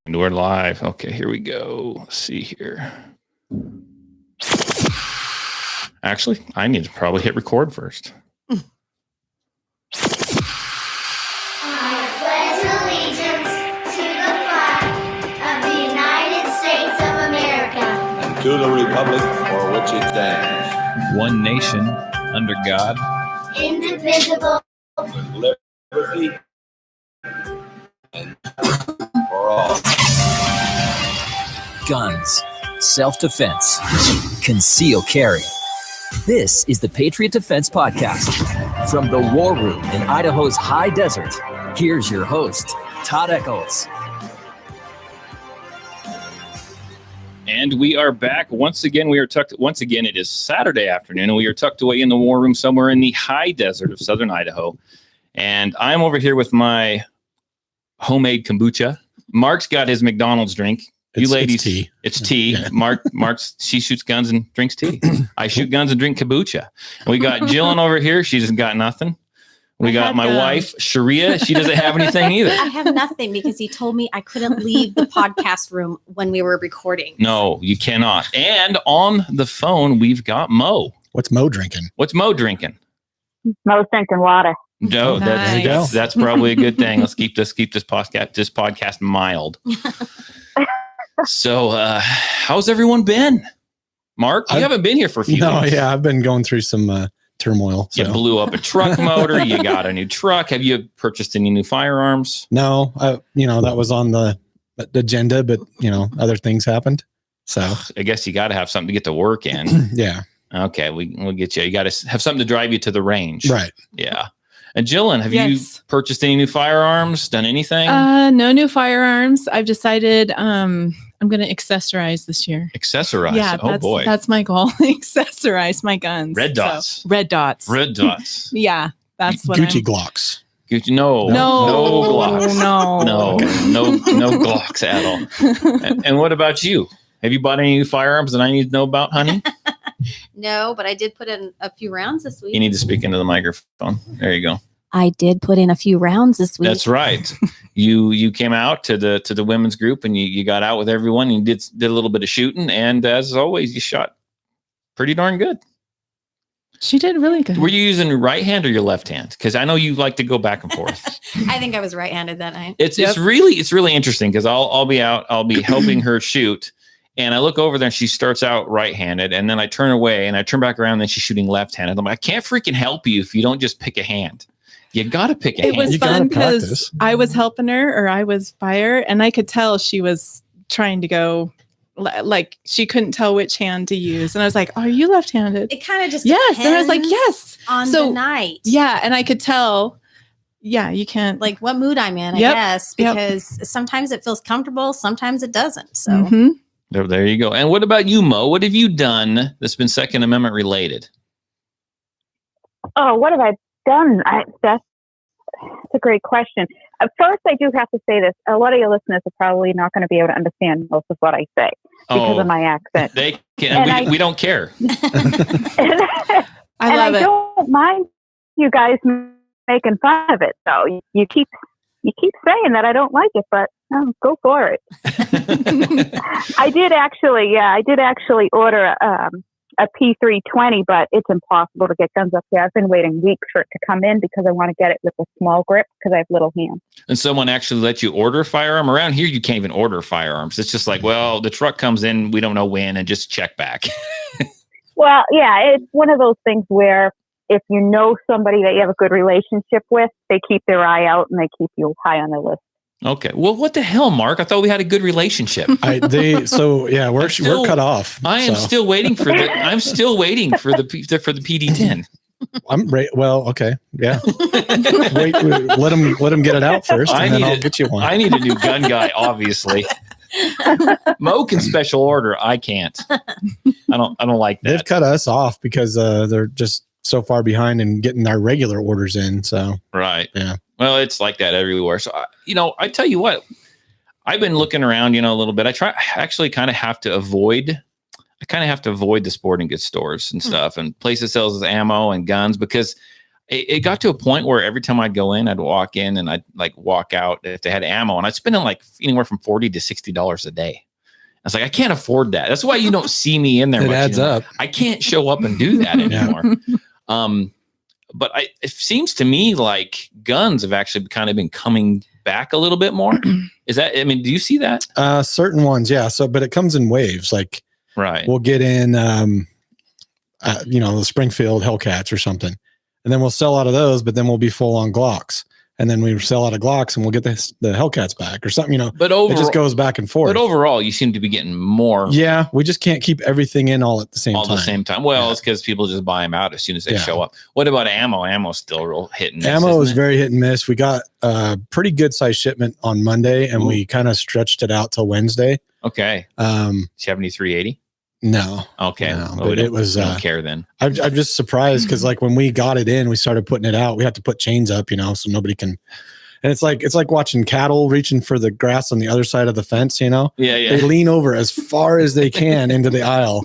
We're live. Okay, here we go. Let's see here. Actually, I need to probably hit record first. I pledge allegiance to the flag of the United States of America and to the republic for which it stands, one nation, under God, indivisible, with liberty and for all. Guns, self-defense, conceal carry. This is the Patriot Defense Podcast. From the War Room in Idaho's high desert, here's your host, Todd Echols. And we are back once again. It is Saturday afternoon, and we are tucked away in the war room somewhere in the high desert of southern Idaho. And I'm over here with my homemade kombucha. Mark's got his McDonald's drink. You ladies, it's tea. Yeah. Mark's, she shoots guns and drinks tea. I shoot guns and drink kombucha. And we got Jillian over here. She just got nothing. We got my wife, Sharia. She doesn't have anything either. I have nothing because he told me I couldn't leave the podcast room when we were recording. No, you cannot. And on the phone, we've got Mo. What's Mo drinking? What's Mo drinking? Mo's drinking water. No, Nice. that's probably a good thing. Let's keep this podcast mild. So, how's everyone been? Mark, you haven't been here for a few weeks. Yeah, I've been going through some turmoil. So. You blew up a truck motor. You got a new truck. Have you purchased any new firearms? No, that was on the agenda, but other things happened. So I guess you got to have something to get to work in. Yeah. Okay, we'll get you. You got to have something to drive you to the range. Right. Yeah. And Jillian, have you purchased any new firearms? Done anything? No new firearms. I've decided I'm going to accessorize this year. Accessorize? Yeah, boy. That's my goal. Accessorize my guns. Red dots. So, red dots. Red dots. Yeah, that's what Gucci Glocks. Gucci, no Glocks. No Glocks at all. And what about you? Have you bought any new firearms that I need to know about, honey? No, but I did put in a few rounds this week. You need to speak into the microphone. There you go. I did put in a few rounds this week. That's right. You came out to the women's group and you got out with everyone. And you did a little bit of shooting, and as always, you shot pretty darn good. She did really good. Were you using your right hand or your left hand? Because I know you like to go back and forth. I think I was right-handed that night. It's really interesting because I'll be helping her shoot. And I look over there and she starts out right-handed, and then I turn away and I turn back around and then she's shooting left-handed. I'm like, I can't freaking help you if you don't just pick a hand. You got to pick a hand. It was fun because I was helping her, or I was by her, and I could tell she was trying to go, like she couldn't tell which hand to use. And I was like, are you left-handed? It kind of just yes. And I was like, yes. On the night. Yeah. And I could tell, you can't. Like what mood I'm in, I guess, because sometimes it feels comfortable. Sometimes it doesn't. So. Mm-hmm. There you go. And what about you, Mo? What have you done that's been Second Amendment related? Oh, what have I done? That's a great question. First, I do have to say this. A lot of your listeners are probably not going to be able to understand most of what I say because of my accent. They can. We don't care. I don't mind you guys making fun of it, though. You keep saying that I don't like it, but go for it. I did actually order a P320, but it's impossible to get guns up here. I've been waiting weeks for it to come in because I want to get it with a small grip because I have little hands. And someone actually let you order a firearm? Around here, you can't even order firearms. It's just like, well, the truck comes in, we don't know when, and just check back. Well, yeah, it's one of those things where if you know somebody that you have a good relationship with, they keep their eye out and they keep you high on their list. Okay. Well, what the hell, Mark? I thought we had a good relationship. We're cut off. I'm still waiting for the PD10. I'm right. Well, okay. Yeah. Wait, let him get it out first, and then I'll get you one. I need a new gun guy, obviously. Mo can special order. I can't. I don't like that. They've cut us off because they're just so far behind in getting our regular orders in. So right. Yeah. Well, it's like that everywhere. So, I tell you what, I've been looking around, a little bit. I kind of have to avoid the sporting goods stores and stuff and places that sells ammo and guns because it got to a point where every time I'd go in, I'd walk in and I'd like walk out if they had ammo, and I'd spend like anywhere from $40 to $60 a day. I was like, I can't afford that. That's why you don't see me in there. It much adds anymore. up. I can't show up and do that anymore. But it seems to me like guns have actually kind of been coming back a little bit more. Is that? I mean, do you see that? Certain ones, yeah. So, but it comes in waves. Like, right. We'll get in, the Springfield Hellcats or something, and then we'll sell out of those. But then we'll be full on Glocks, and then we sell out of Glocks, and we'll get the Hellcats back or something. But it just goes back and forth. But overall, you seem to be getting more. Yeah, we just can't keep everything in all at the same time. All at the same time. Well, it's because people just buy them out as soon as they show up. What about ammo? Ammo's still real hit and miss. Ammo is very hit and miss. We got a pretty good size shipment on Monday, and we kind of stretched it out till Wednesday. Okay. 7380. No. Okay. No, but it was. Don't care then. I'm just surprised because like when we got it in, we started putting it out. We have to put chains up, so nobody can. And it's like watching cattle reaching for the grass on the other side of the fence. Yeah. They lean over as far as they can into the aisle.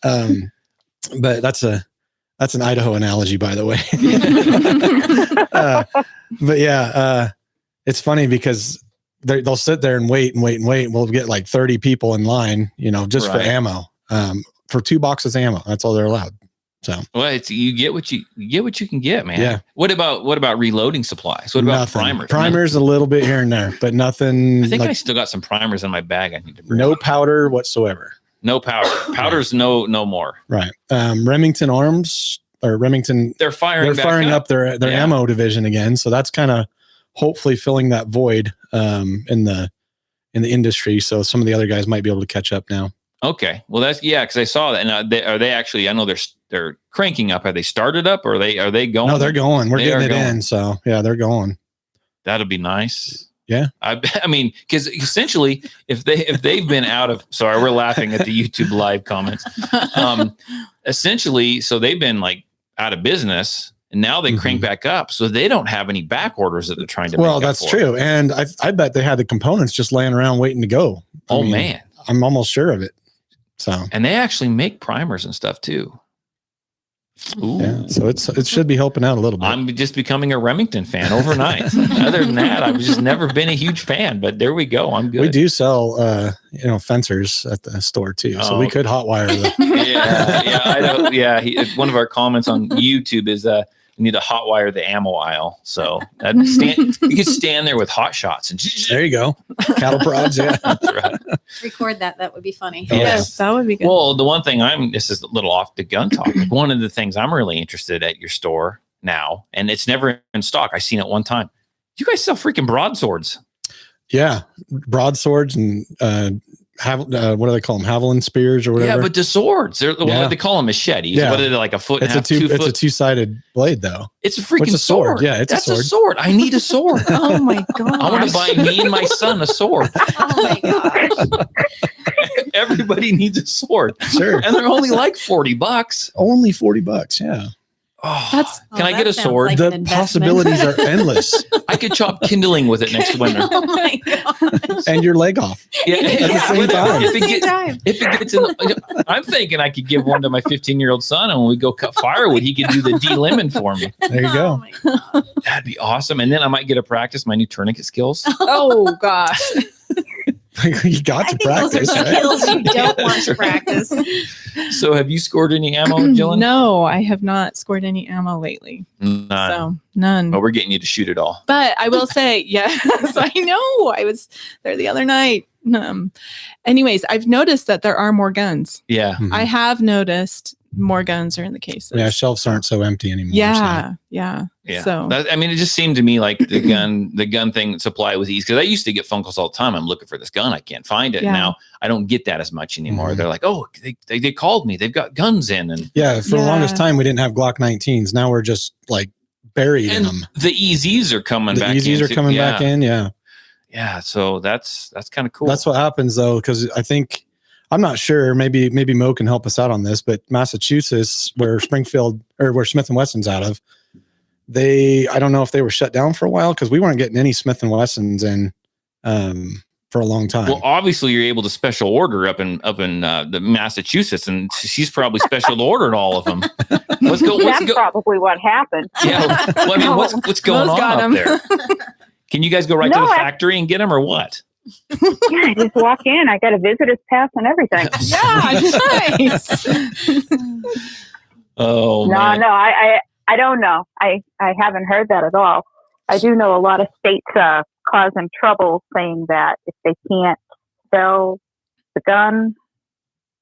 But that's an Idaho analogy, by the way. But yeah, it's funny because they'll sit there and wait. We'll get like 30 people in line, just for ammo. For 2 boxes of ammo. That's all they're allowed. So you get what you can get, man. Yeah. What about reloading supplies? What about primers? Primers a little bit here and there, but nothing. I think I still got some primers in my bag. I need to bring. No powder whatsoever. No powder. Powder's no more. Right. Remington Arms or Remington. They're firing up their ammo division again. So that's kind of hopefully filling that void in the industry. So some of the other guys might be able to catch up now. Okay. Well, because I saw that. And are they actually? I know they're cranking up. Have they started up, or are they going? No, they're going. We're getting it in. So yeah, they're going. That'll be nice. Yeah. I mean, because essentially, if they've been out of, sorry, we're laughing at the YouTube live comments. Essentially, so they've been like out of business, and now they crank back up. So they don't have any back orders that they're trying to. Well, that's true, and I bet they had the components just laying around waiting to go. I mean, man, I'm almost sure of it. So, and they actually make primers and stuff too. Ooh. Yeah, so it should be helping out a little bit. I'm just becoming a Remington fan overnight. Other than that, I've just never been a huge fan. But there we go. I'm good. We do sell, fencers at the store too, so we could hotwire them. I know. Yeah, one of our comments on YouTube is we need to hotwire the ammo aisle. So you could stand there with hot shots and there you go, cattle prods. Yeah, that's right. Record that. That would be funny. Yes, that would be good. Well, the one thing this is a little off the gun topic. One of the things I'm really interested at your store now, and it's never in stock. I seen it one time. You guys sell freaking broadswords. Yeah, broadswords and what do they call them? Javelin spears or whatever. Yeah, but the swords, what they call them machetes. Yeah. What are they, like a foot and a half? It's a 2-sided blade though. It's a freaking sword. Yeah, that's a sword. I need a sword. Oh my god! I want to buy me and my son a sword. Oh my gosh! Everybody needs a sword. Sure, and they're only like $40. Only $40. Yeah. Oh, can I get a sword? Like the possibilities are endless. I could chop kindling with it next winter. Oh my god! And your leg off. Yeah, at the same time. If it gets in, I'm thinking I could give one to my 15-year-old son, and when we go cut firewood, he could do the de-lemon for me. There you go. Oh that'd be awesome. And then I might get to practice my new tourniquet skills. Oh gosh! You got to practice. Those are skills you don't want to practice. So, have you scored any ammo, Jillian? No, I have not scored any ammo lately. None. So none. Well, we're getting you to shoot it all. But I will say, yes, I know. I was there the other night. Anyways, I've noticed that there are more guns. Yeah. Mm-hmm. I have noticed more guns are in the cases. Yeah, shelves aren't so empty anymore. Yeah. So it just seemed to me like the gun thing supply was easy, because I used to get phone calls all the time. I'm looking for this gun, I can't find it. Yeah. Now I don't get that as much anymore. They're like, oh, they called me, they've got guns in, and for the longest time we didn't have Glock 19s. Now we're just like buried in them. The EZs are coming back. The EZs are coming back in. Yeah. So that's kind of cool. That's what happens though, because I think, I'm not sure. Maybe Mo can help us out on this, but Massachusetts, where Springfield or where Smith & Wesson's out of, I don't know if they were shut down for a while, because we weren't getting any Smith & Wessons in from for a long time. Well, obviously you're able to special order up in the Massachusetts, and she's probably special ordered all of them. That's probably what happened. Yeah. Well, I mean, what's going on up there? Can you guys go right to the factory and get them, or what? Yeah, I just walk in. I got a visitor's pass and everything. Yeah, nice. Oh, no, man. I don't know. I haven't heard that at all. I do know a lot of states causing trouble, saying that if they can't sell the gun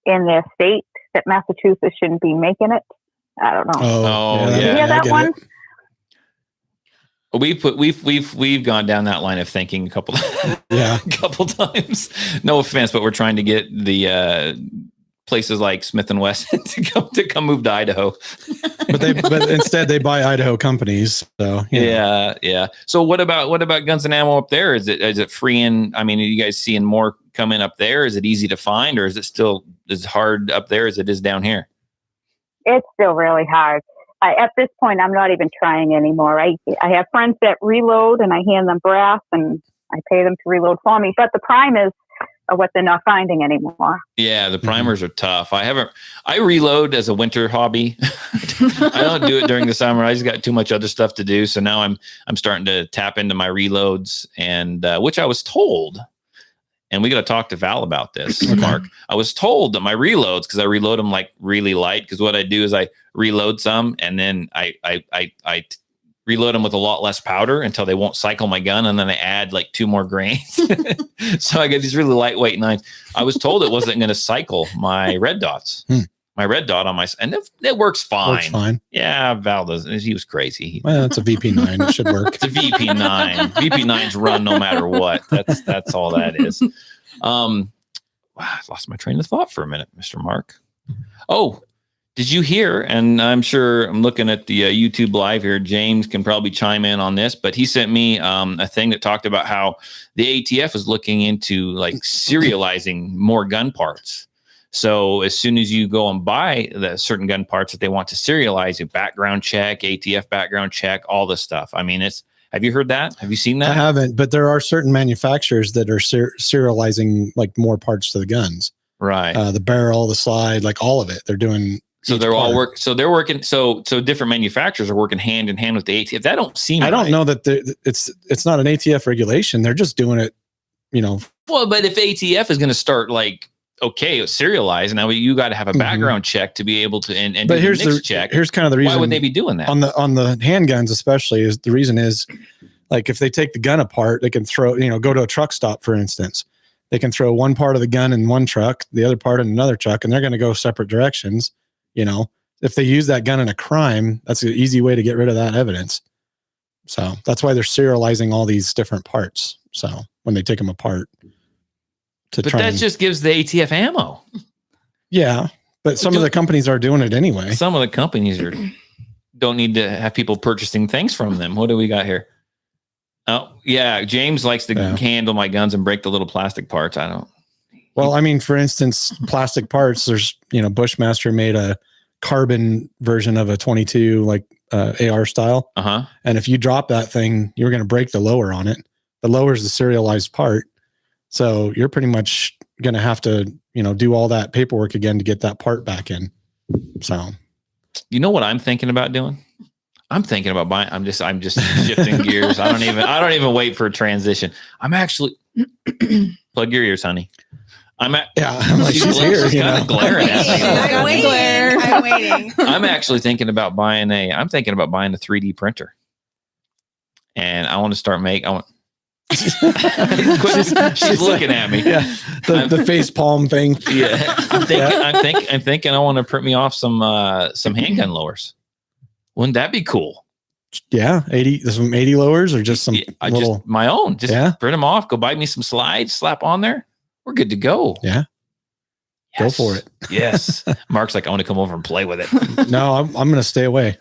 in their state, that Massachusetts shouldn't be making it. I don't know. Oh, yeah. You hear that one? We've gone down that line of thinking a couple times. No offense, but we're trying to get the places like Smith and Wesson to come move to Idaho. but instead they buy Idaho companies. So yeah. So what about guns and ammo up there? Is it freeing? I mean, are you guys seeing more coming up there? Is it easy to find, or is it still as hard up there as it is down here? It's still really hard. At this point, I'm not even trying anymore. I have friends that reload, and I hand them brass, and I pay them to reload for me. But the primers are what they're not finding anymore. Yeah, the primers are tough. I reload as a winter hobby. I don't do it during the summer. I just got too much other stuff to do. So now I'm starting to tap into my reloads, and which I was told. And we got to talk to Val about this, Mark. I was told that my reloads, because I reload them like really light, because what I do is I reload some and then I reload them with a lot less powder until they won't cycle my gun, and then I add like 2 more grains. So I get these really lightweight nines. I was told it wasn't going to cycle my red dots. My red dot on my, and it works fine. Works fine. Yeah, Val does. He was crazy. Well, it's a VP9. It should work. It's a VP9. VP9s run no matter what. That's all that is. Wow, I lost my train of thought for a minute, Mr. Mark. Oh, did you hear? And I'm sure I'm looking at the YouTube live here. James can probably chime in on this, but he sent me a thing that talked about how the ATF is looking into like serializing more gun parts. So as soon as you go and buy the certain gun parts that they want to serialize, a background check, ATF background check, all this stuff. I mean, have you heard that? Have you seen that? I haven't, but there are certain manufacturers that are serializing like more parts to the guns. Right. The barrel, the slide, like all of it. They're doing. So they're all work. So they're working. So different manufacturers are working hand in hand with the ATF. That don't seem. I don't know that it's not an ATF regulation. They're just doing it, Well, but if ATF is going to start like, okay, it's serialized. Now you got to have a background check to be able to and but do here's the mix check. Here's kind of the reason. Why would they be doing that on the handguns, especially? Is the reason is like if they take the gun apart, they can throw go to a truck stop, for instance. They can throw one part of the gun in one truck, the other part in another truck, and they're going to go separate directions. If they use that gun in a crime, that's an easy way to get rid of that evidence. So that's why they're serializing all these different parts. So when they take them apart. But that just gives the ATF ammo. Yeah, but some of the companies are doing it anyway. Some of the companies don't need to have people purchasing things from them. What do we got here? Oh, yeah. James likes to handle my guns and break the little plastic parts. I don't. Well, I mean, for instance, plastic parts, there's, Bushmaster made a carbon version of a 22, like AR style. Uh-huh. And if you drop that thing, you're going to break the lower on it. The lower is the serialized part. So you're pretty much going to have to, do all that paperwork again to get that part back in. So, you know what I'm thinking about doing? I'm thinking about buying. I'm just shifting gears. I don't even wait for a transition. I'm actually plug your ears, honey. I'm like, she's here. She's kind of glaring at me. I'm waiting. I'm actually thinking about buying a 3D printer, and I want to start she's looking at me. Yeah, the face palm thing. Yeah, I'm thinking I want to print me off some handgun lowers. Wouldn't that be cool? Yeah, 80 lowers or just some little just my own. Just print them off. Go buy me some slides. Slap on there. We're good to go. Yeah, yes. Go for it. Yes. Mark's like, I want to come over and play with it. No, I'm going to stay away.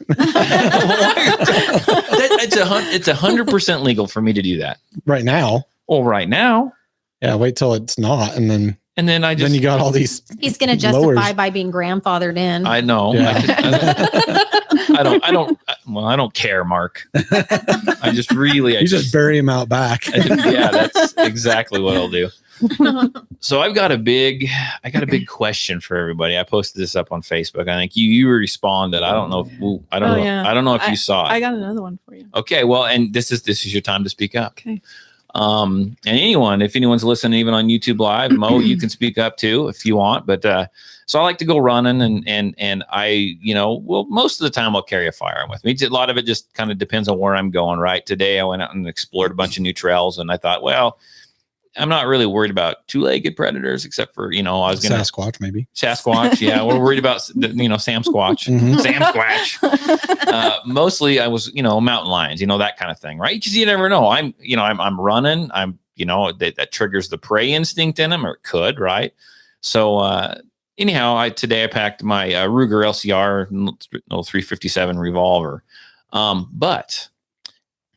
It's 100% legal for me to do that right now. Well, right now. Yeah. Wait till it's not. And then you got all these. He's going to justify by being grandfathered in. I know. Yeah. I don't care, Mark. I just really, You just bury him out back. yeah, that's exactly what I'll do. So I got a big question for everybody. I posted this up on Facebook. I think you responded. I don't know if I don't know if you saw it. I got another one for you. Okay, well, and this is your time to speak up. Okay. And if anyone's listening, even on YouTube Live, Mo, you can speak up too if you want. But so I like to go running, and I, most of the time I'll carry a firearm with me. A lot of it just kind of depends on where I'm going. Right. Today I went out and explored a bunch of new trails, and I thought, well, I'm not really worried about two-legged predators, except for, I was going to Sasquatch, maybe. Sasquatch. Yeah. We're worried about, Sam Squatch, Sam Squatch. Mostly I was, mountain lions, that kind of thing. Right. Cause you never know. I'm running. I'm, that triggers the prey instinct in them, or it could. Right. So, anyhow, today I packed my Ruger LCR 357 revolver. But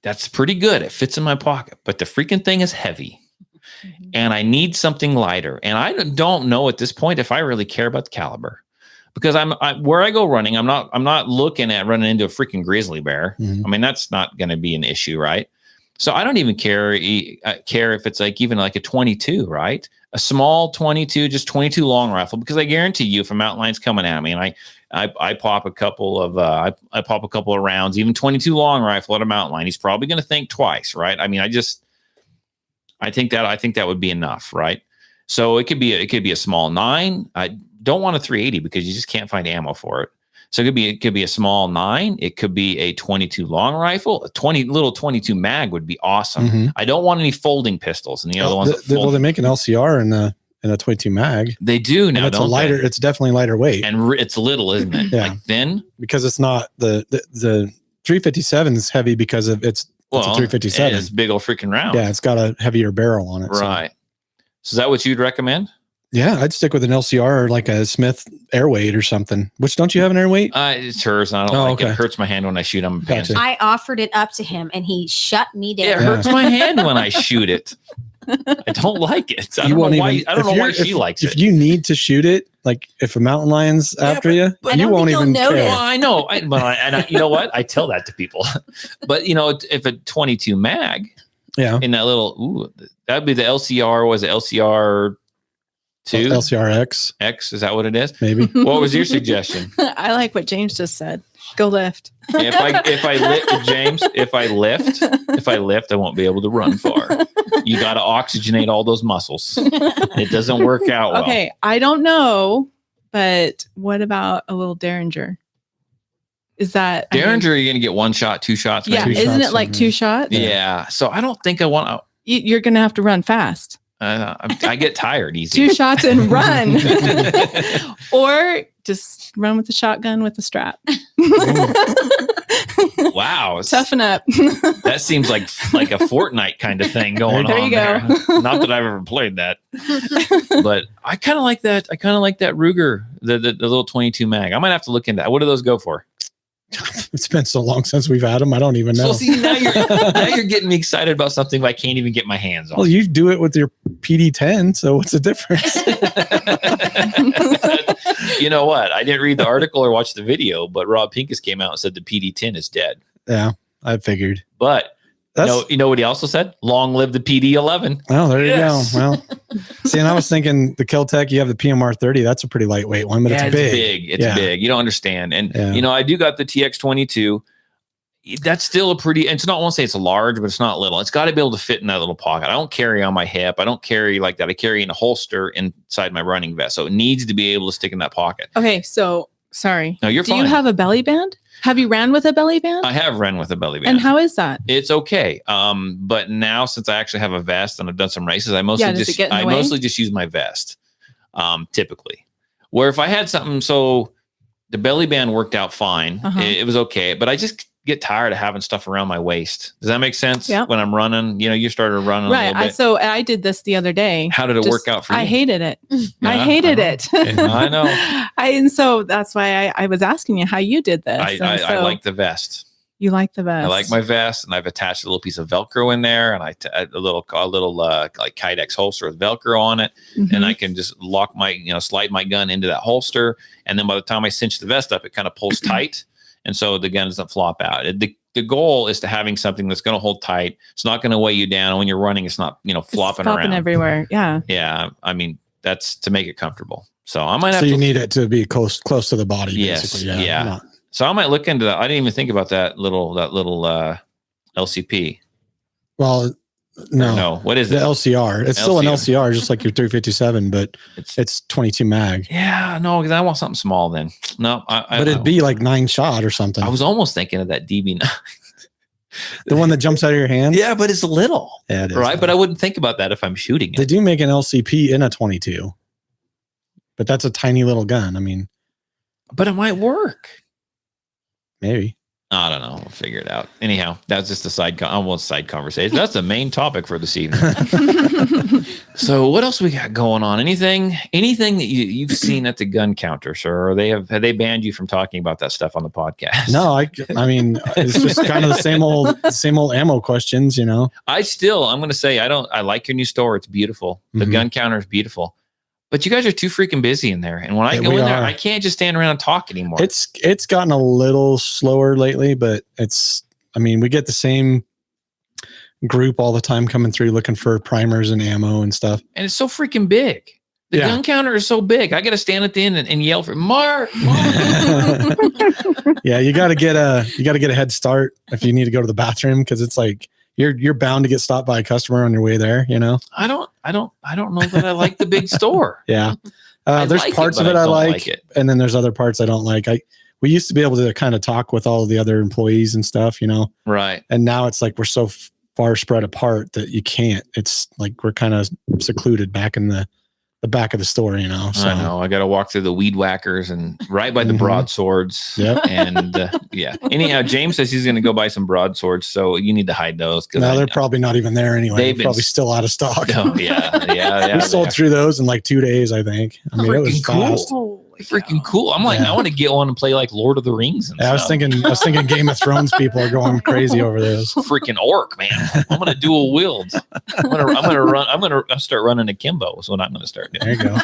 that's pretty good. It fits in my pocket, but the freaking thing is heavy. And I need something lighter. And I don't know at this point if I really care about the caliber, because where I go running, I'm not looking at running into a freaking grizzly bear. I mean, that's not going to be an issue, right? So I don't even care if it's even like a 22, right? A small 22, just 22 long rifle, because I guarantee you, if a mountain lion's coming at me, and I pop a couple of I pop a couple of rounds, even 22 long rifle at a mountain lion, he's probably going to think twice, right? I mean, I think that would be enough, right? So it could be a small 9. I don't want a 380 because you just can't find ammo for it. So it could be a small 9. It could be a 22 long rifle. A 22 mag would be awesome. I don't want any folding pistols. And the other ones, they make an LCR in a 22 mag. They do now. It's lighter. It's definitely lighter weight, and it's little, isn't it? Yeah, like thin, because it's not the 357 is heavy because of it's a 357. It's big old freaking round. Yeah, it's got a heavier barrel on it. Right. So is that what you'd recommend? Yeah, I'd stick with an LCR or like a Smith Airweight or something. Which, don't you have an Airweight? It's hers. And I don't like it. It hurts my hand when I shoot them. Gotcha. I offered it up to him and he shut me down. It hurts my hand when I shoot it. I don't like it. I don't know why she likes it. If you need to shoot it, like if a mountain lion's after you, you won't even care. Well, I know. But you know what? I tell that to people. But if a 22 mag, in that little, that'd be the LCR. Was it LCR 2? LCR X, is that what it is? Maybe. What was your suggestion? I like what James just said. Go lift. If I lift, I won't be able to run far. You got to oxygenate all those muscles. It doesn't work out well. Okay, I don't know, but what about a little Derringer? Is that Derringer? You're going to get 1 shot, 2 shots. Yeah, isn't it like 2 shots? Yeah. So I don't think I want to. You're going to have to run fast. I get tired easy. 2 shots and run. Or just run with the shotgun with the strap. Wow. Toughen up. That seems like a Fortnite kind of thing going on there. Not that I've ever played that. But I kind of like that. I kind of like that Ruger, the little 22 mag. I might have to look into that. What do those go for? It's been so long since we've had them. I don't even know. So see, now you're getting me excited about something I can't even get my hands on. Well, you do it with your PD10, so what's the difference? You know what? I didn't read the article or watch the video, but Rob Pincus came out and said the PD10 is dead. Yeah, I figured. But you know what he also said? Long live the PD11. Oh, there you go. Well, see, and I was thinking the Kel-Tec, you have the PMR 30. That's a pretty lightweight one, but it's big. It's big. You don't understand. And, I do got the TX22. That's still it's not, I won't say it's large, but it's not little. It's got to be able to fit in that little pocket. I don't carry on my hip. I don't carry like that. I carry in a holster inside my running vest. So it needs to be able to stick in that pocket. Okay. So sorry. No, you're fine. Do you have a belly band? Have you ran with a belly band? I have ran with a belly band. And how is that? It's okay. But now since I actually have a vest and I've done some races, I mostly just use my vest. Typically, where if I had something, so the belly band worked out fine. It was okay, but I just get tired of having stuff around my waist. Does that make sense? Yeah. When I'm running, you started running right. a little bit. So I did this the other day. How did it work out for you? I hated it. I hated it. I know. And so that's why I was asking you how you did this. I like the vest. You like the vest? I like my vest, and I've attached a little piece of Velcro in there, and a little like Kydex holster with Velcro on it, and I can just lock my slide my gun into that holster, and then by the time I cinch the vest up, it kind of pulls tight. And so the gun doesn't flop out. The goal is to having something that's going to hold tight. It's not going to weigh you down. And when you're running, it's not, flopping around everywhere. Yeah. Yeah. I mean, that's to make it comfortable. So I might have you need it to be close to the body. Yes. Basically. Yeah. So I might look into that. I didn't even think about that little LCP. Well, no. What is the it? LCR? It's still an LCR, just like your 357, but it's 22 mag. Yeah, no, because I want something small then. No, but it'd be like 9-shot or something. I was almost thinking of that DB9. The one that jumps out of your hand? Yeah, but it's little. Yeah, it is, right? But I wouldn't think about that if I'm shooting it. They do make an LCP in a 22, but that's a tiny little gun. I mean, but it might work. Maybe. I don't know. We'll figure it out. Anyhow, that's just a side conversation. That's the main topic for this evening. So what else we got going on? Anything that you've seen at the gun counter, sir? Or have they banned you from talking about that stuff on the podcast? No, I mean, it's just kind of the same old ammo questions, I'm going to say, I like your new store. It's beautiful. The gun counter is beautiful. But you guys are too freaking busy in there. And when I go in there, I can't just stand around and talk anymore. It's gotten a little slower lately, but we get the same group all the time coming through looking for primers and ammo and stuff. And it's so freaking big. The gun counter is so big. I got to stand at the end and yell for Mark. Yeah, you got to get a head start if you need to go to the bathroom, because it's like you're bound to get stopped by a customer on your way there. I don't know that I like the big store. Yeah, there's parts of it I like, and then there's other parts I don't like. We used to be able to kind of talk with all of the other employees and stuff, Right. And now it's like we're so far spread apart that you can't. It's like we're kind of secluded back in the back of the store, So. I know. I got to walk through the weed whackers and right by the broadswords. Yep. And Anyhow, James says he's going to go buy some broadswords, so you need to hide those. No, they're probably not even there anyway. They're probably still out of stock. Oh, yeah. We sold through those in like 2 days, I think. I mean, it was fast. Freaking cool. I'm like, I want to get one and play like Lord of the Rings. And I was thinking Game of Thrones people are going crazy over this. Freaking orc, man. I'm going to dual wield. I'm going to start running akimbo is what I'm going to start doing. There you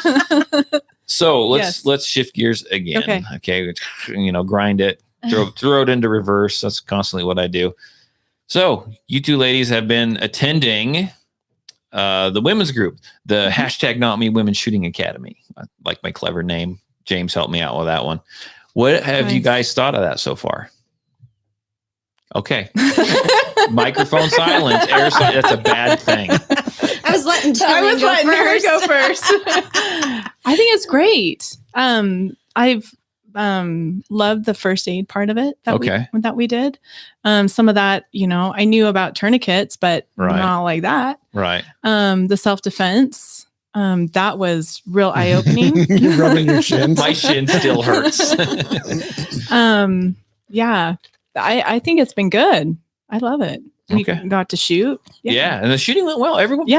go. So let's shift gears again. Okay. Grind it, throw it into reverse. That's constantly what I do. So you two ladies have been attending the women's group, the hashtag Not Me Women Shooting Academy. I like my clever name. James helped me out with that one. What have you guys thought of that so far? Okay. Microphone silence. Air silence. That's a bad thing. I was letting her go first. I think it's great. I've loved the first aid part of it that we did. Some of that, I knew about tourniquets, but not like that. Right. The self-defense. That was real eye-opening. You're rubbing your shins. My shin still hurts. Yeah. I think it's been good. I love it. We got to shoot. Yeah. And the shooting went well. Everyone,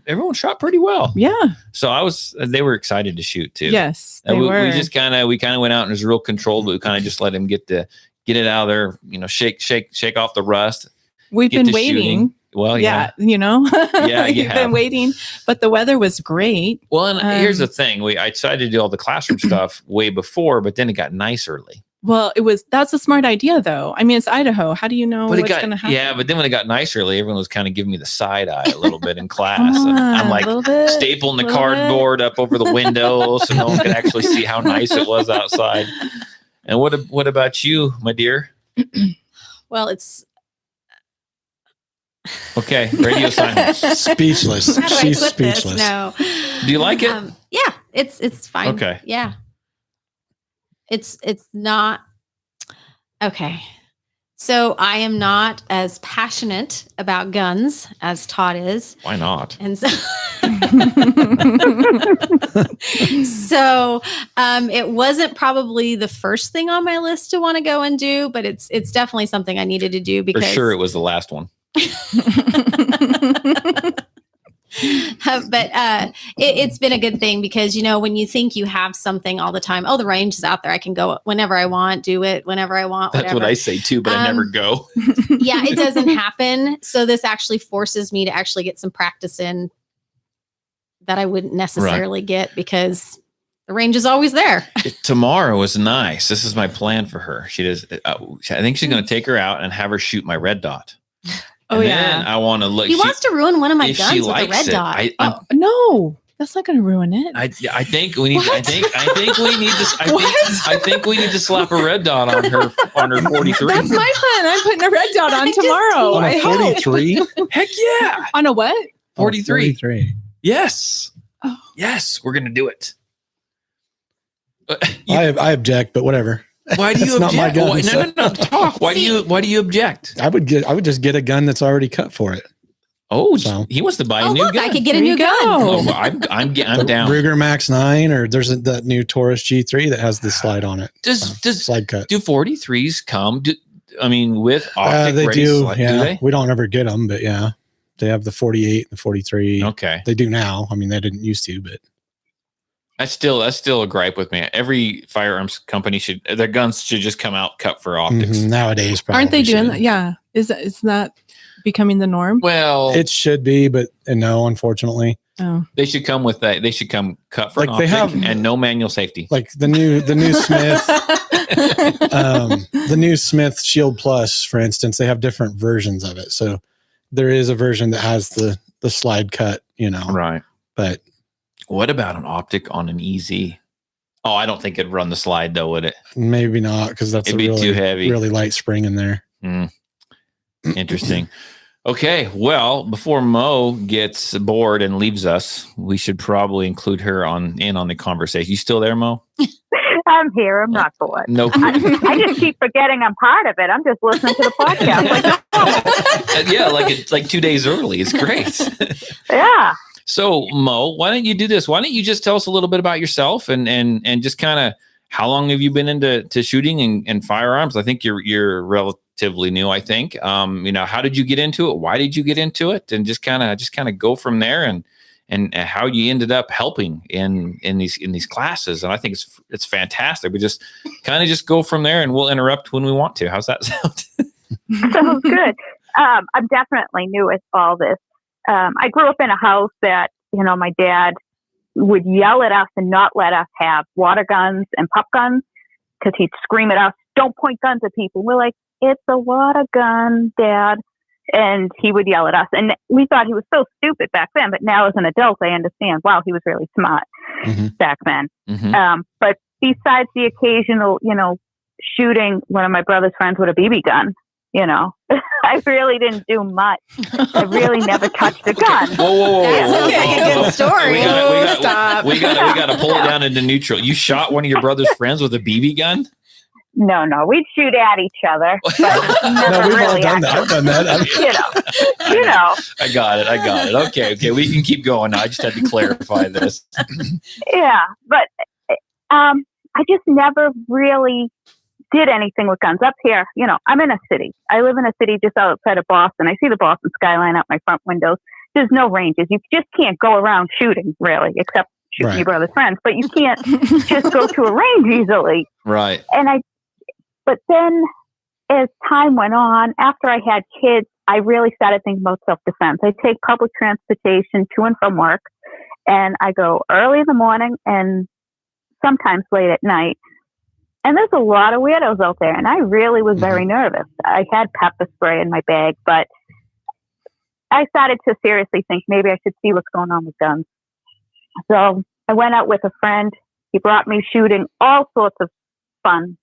everyone shot pretty well. Yeah. So they were excited to shoot too. Yes. And we just kind of went out and it was real controlled, but we kind of just let him get it out there, shake off the rust. We've been waiting. Shooting. Well, yeah. You've been waiting, but the weather was great. Well, and here's the thing. I decided to do all the classroom stuff way before, but then it got nice early. Well, that's a smart idea though. I mean, it's Idaho. How do you know what's going to happen? Yeah, but then when it got nice early, everyone was kind of giving me the side eye a little bit in class. And I'm like stapling the cardboard up over the window so no one could actually see how nice it was outside. And what about you, my dear? Well, it's okay. Radio silence. Speechless. She's speechless. No. Do you like it? Yeah, it's fine. Okay. Yeah. It's not okay. So I am not as passionate about guns as Todd is. Why not? And so, it wasn't probably the first thing on my list to want to go and do, but it's definitely something I needed to do because for sure it was the last one. But it's been a good thing because, when you think you have something all the time, the range is out there. I can go whenever I want, do it whenever I want. That's what I say too, but I never go. Yeah, it doesn't happen. So this actually forces me to actually get some practice in that I wouldn't necessarily get because The range is always there. Tomorrow is nice. This is my plan for her. She does. I think she's going to take her out and have her shoot my red dot. Oh, And yeah. then I want to look. He wants to ruin one of my if guns she with a likes red it, dot. No, that's not going to ruin it. I think we need. I What? think we need to. What? I think we need to slap a red dot on her 43. That's my plan. I'm putting a red dot on tomorrow. On I a hope. 43? Heck yeah! On a what? 43. 43. Yes. Oh. Yes, we're gonna do it. I object, but whatever. Why do you It's not my object? gun, Why- so- no. Talk. Why do you object? I would just get a gun that's already cut for it. Oh, So- he wants to buy a Oh, new look, gun. I could get a There new you gun. go. Oh, well, I'm The down. Ruger Max 9, or there's that new Taurus G3 that has the slide on it. Does Slide cut. do 43s come? With optic They race? do. Like, Yeah. Do they? We don't ever get them, but yeah, they have the 48 and the 43. Okay. They do now. I mean, they didn't used to, but That's still a gripe with me. Every firearms company their guns should just come out cut for optics. nowadays, probably Aren't they doing should. that? Yeah. Is that becoming the norm? Well, It should be, but no, unfortunately. Oh. they should come with that. They should come cut for Like an they optic have- and no manual safety. Like the new Smith, the new Smith Shield Plus, for instance, they have different versions of it. So there is a version that has the slide cut, Right. but What about an optic on an EZ? Oh, I don't think it'd run the slide though, would it? maybe not, because that's It'd a be really, too heavy. really light spring in there. Interesting. Okay, well, before Mo gets bored and leaves us, we should probably include her on the conversation. You still there, Mo? I'm here. I'm not bored. No. I just keep forgetting I'm part of it. I'm just listening to the podcast. Yeah, like 2 days early. It's great. Yeah. So, Mo, why don't you do this? Why don't you just tell us a little bit about yourself and just kind of how long have you been into shooting and firearms? I think you're relatively new. I think. How did you get into it? Why did you get into it? And just kind of go from there and how you ended up helping in these classes. And I think it's fantastic. We just go from there, and we'll interrupt when we want to. How's that sound? So good. I'm definitely new at all this. I grew up in a house that, my dad would yell at us and not let us have water guns and pop guns because he'd scream at us, "Don't point guns at people." We're like, "It's a water gun, Dad." And he would yell at us. And we thought he was so stupid back then. But now as an adult, I understand, wow, he was really smart back then. Mm-hmm. But besides the occasional, shooting one of my brother's friends with a BB gun, I really didn't do much. I really never touched a gun. Whoa. That sounds like a good story. Stop. We got to pull it down into neutral. You shot one of your brother's friends with a BB gun? No, we'd shoot at each other. But never No, we've all really done that. I've done that. I got it. Okay. We can keep going now. I just had to clarify this. Yeah, but I just never really did anything with guns up here. I'm in a city. I live in a city just outside of Boston. I see the Boston skyline out my front windows. There's no ranges. You just can't go around shooting, really, except shooting your brother's friends. But you can't just go to a range easily. Right. But then as time went on, after I had kids, I really started thinking about self-defense. I take public transportation to and from work, and I go early in the morning and sometimes late at night. And there's a lot of weirdos out there, and I really was very nervous. I had pepper spray in my bag, but I started to seriously think maybe I should see what's going on with guns. So I went out with a friend. He brought me shooting all sorts of fun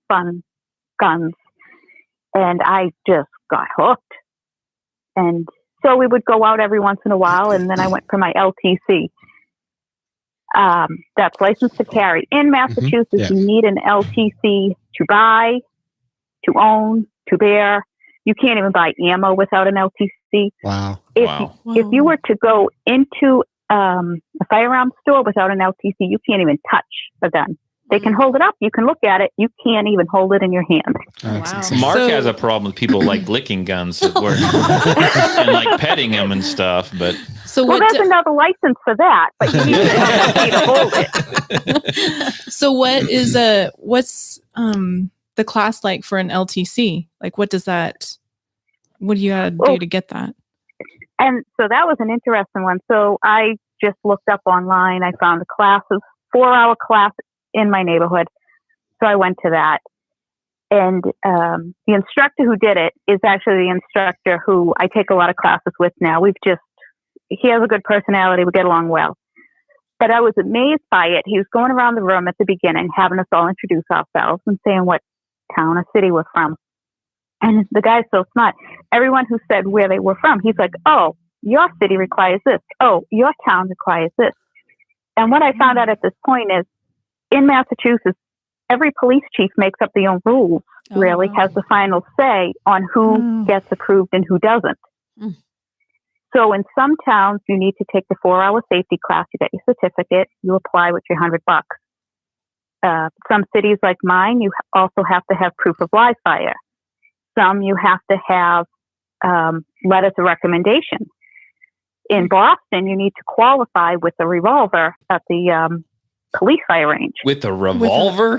guns, and I just got hooked. And so we would go out every once in a while, and then I went for my LTC. That's license to carry. In Massachusetts, you need an LTC to buy, to own, to bear. You can't even buy ammo without an LTC. Wow. If you were to go into a firearms store without an LTC, you can't even touch a gun. They can hold it up. You can look at it. You can't even hold it in your hand. Mark has a problem with people like licking guns at work and like petting them and stuff. But there's another license for that, but you need an LTC to hold it. So what's the class like for an LTC? Like, what do you got to do to get that? And so that was an interesting one. So I just looked up online. I found the classes, 4-hour class in my neighborhood. So I went to that. And the instructor who did it is actually the instructor who I take a lot of classes with now. He has a good personality. We get along well. But I was amazed by it. He was going around the room at the beginning, having us all introduce ourselves and saying what town or city we're from. And the guy's so smart. Everyone who said where they were from, he's like, oh, your city requires this. Oh, your town requires this. And what I found out at this point is, in Massachusetts, every police chief makes up their own rules, really, has the final say on who gets approved and who doesn't. Mm. So in some towns, you need to take the 4-hour safety class. You get your certificate. You apply with your $100. Some cities like mine, you also have to have proof of live fire. Some you have to have letters of recommendation. In Boston, you need to qualify with a revolver at the police fire range. With a revolver?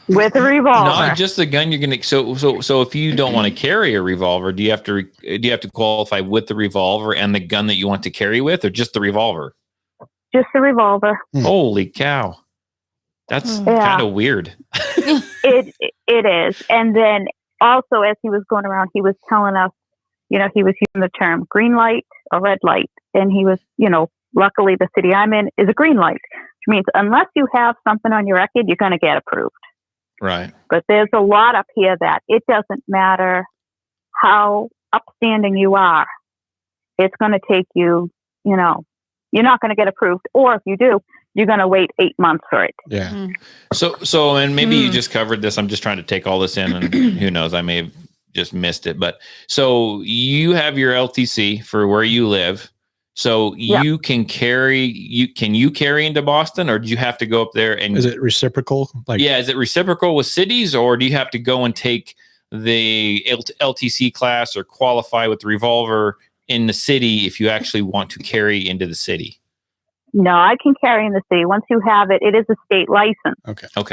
With a revolver. Not just the gun you're going to. So if you don't want to carry a revolver, do you have to qualify with the revolver and the gun that you want to carry with, or just the revolver? Just the revolver. Holy cow. That's kind of weird. It is. And then also, as he was going around, he was telling us, he was using the term green light or red light. And he was, luckily the city I'm in is a green light, which means unless you have something on your record, you're going to get approved. Right. But there's a lot up here that it doesn't matter how upstanding you are. It's going to take you, you're not going to get approved. Or if you do, you're going to wait 8 months for it. Yeah. Mm. So, and maybe you just covered this. I'm just trying to take all this in, and who knows, I may have just missed it. But so you have your LTC for where you live. So you can carry, can you carry into Boston, or do you have to go up there and is it reciprocal? Is it reciprocal with cities, or do you have to go and take the LTC class or qualify with the revolver in the city if you actually want to carry into the city? No, I can carry in the city. Once you have it, it is a state license. Okay. So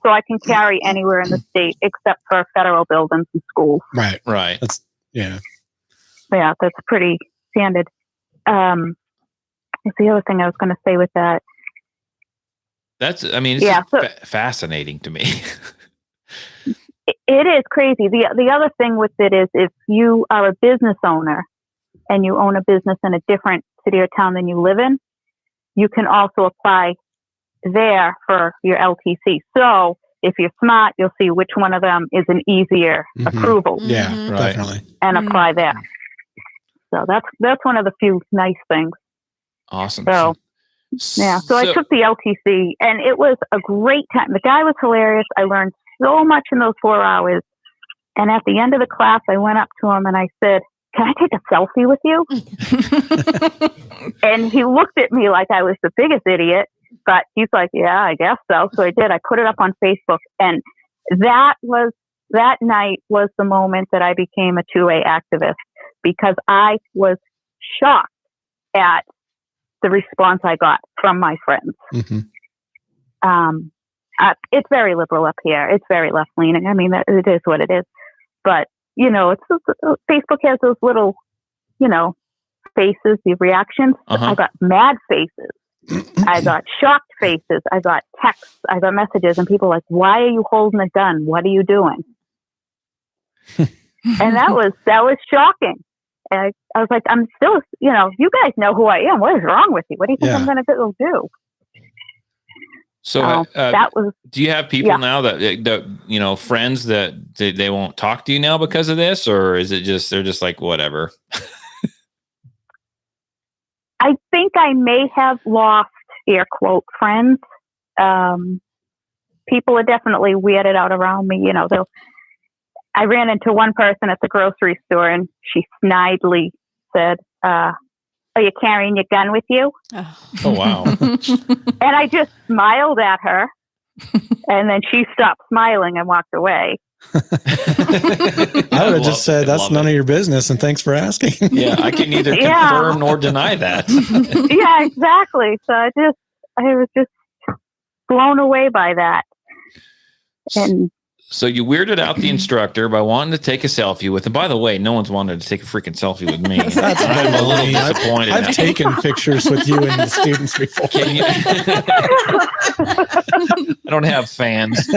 I can carry anywhere in the state except for federal buildings and schools. Right. That's pretty standard. It's the other thing I was going to say with that. It's fascinating to me. It is crazy. The other thing with it is, if you are a business owner and you own a business in a different city or town than you live in, you can also apply there for your LTC. So if you're smart, you'll see which one of them is an easier approval. Yeah, definitely. And apply there. So that's one of the few nice things. Awesome. So I took the LTC, and it was a great time. The guy was hilarious. I learned so much in those 4 hours. And at the end of the class, I went up to him and I said, "Can I take a selfie with you?" And he looked at me like I was the biggest idiot, but he's like, "Yeah, I guess so." So I did. I put it up on Facebook, and that night was the moment that I became a 2A activist, because I was shocked at the response I got from my friends. It's very liberal up here. It's very left leaning. I mean, it is what it is. But Facebook has those little, faces, the reactions. I got mad faces. I got shocked faces. I got texts. I got messages, and people like, "Why are you holding a gun? What are you doing?" And that was shocking. And I was like, "I'm still, you guys know who I am. What is wrong with you? What do you think I'm going to go do?" So that was. Do you have people now that friends that they won't talk to you now because of this, or is it just they're just like whatever? I think I may have lost air quote friends. People are definitely weirded out around me. I ran into one person at the grocery store, and she snidely said, "Are you carrying your gun with you?" Oh, wow. And I just smiled at her, and then she stopped smiling and walked away. I would have just said, "That's none of your business, and thanks for asking." Yeah, I can neither confirm nor deny that. Yeah, exactly. So I was just blown away by that. And So you weirded out the instructor by wanting to take a selfie with him. By the way, no one's wanted to take a freaking selfie with me. That's I'm a little disappointed. I've taken pictures with you and the students before. Can you? I don't have fans.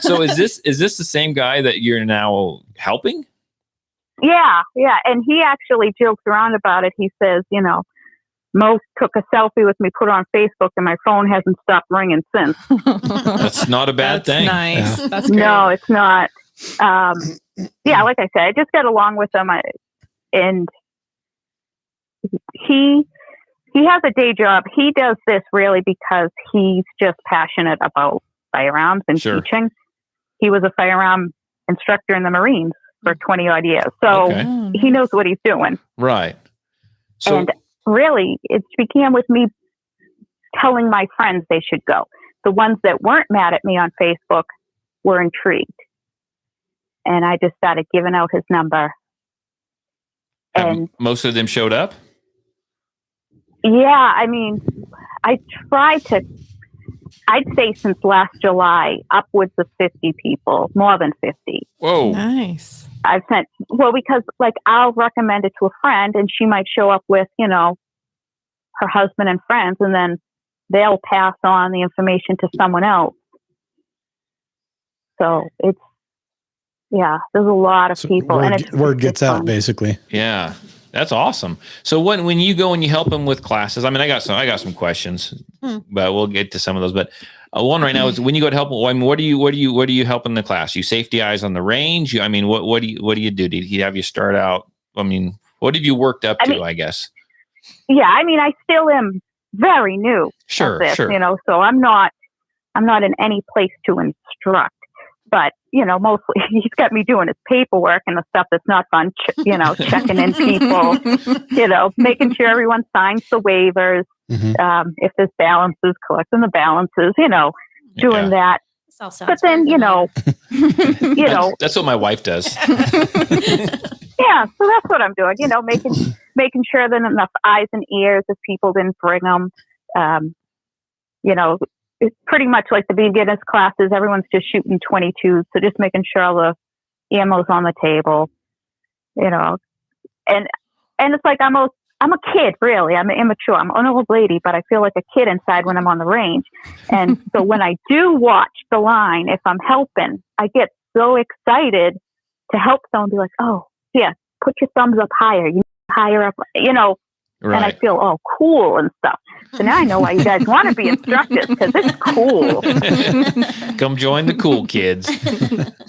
So is this the same guy that you're now helping? Yeah. And he actually jokes around about it. He says, most took a selfie with me, put it on Facebook, and my phone hasn't stopped ringing since. That's not a bad thing. Nice. Yeah. That's great. No, it's not. Yeah, like I said, I just got along with him, and he has a day job. He does this really because he's just passionate about firearms and teaching. He was a firearm instructor in the Marines for 20 odd years, so he knows what he's doing. Right. So. And really, it began with me telling my friends they should go. The ones that weren't mad at me on Facebook were intrigued. And I just started giving out his number. And most of them showed up? Yeah, I mean, I'd say since last July, upwards of 50 people, more than 50. Whoa. Nice. I've sent, because I'll recommend it to a friend and she might show up with, her husband and friends, and then they'll pass on the information to someone else. So there's a lot of people. Word gets out, basically. Yeah. That's awesome. So when you go and you help them with classes, I mean, I got some questions, but we'll get to some of those. But one right now is when you go to help. I mean, what do you help in the class? You safety eyes on the range. What do you do? Did he have you start out? I mean, what did you worked up to? I guess. Yeah, I mean, I still am very new. Sure. So I'm not in any place to instruct. But, mostly he's got me doing his paperwork and the stuff that's not fun, checking in people, making sure everyone signs the waivers. Mm-hmm. If there's balances, collecting the balances, doing that. But then, that's what my wife does. Yeah, so that's what I'm doing, making sure that enough eyes and ears if people didn't bring them, it's pretty much like the beginner's classes. Everyone's just shooting 22s. So just making sure all the ammo's on the table, and it's like I'm a kid, really. I'm immature. I'm an old lady, but I feel like a kid inside when I'm on the range. And so when I do watch the line, if I'm helping, I get so excited to help someone be like, oh, yeah, put your thumbs up higher, higher up, Right. And I feel all cool and stuff. So now I know why you guys want to be instructors, because it's cool. Come join the cool kids.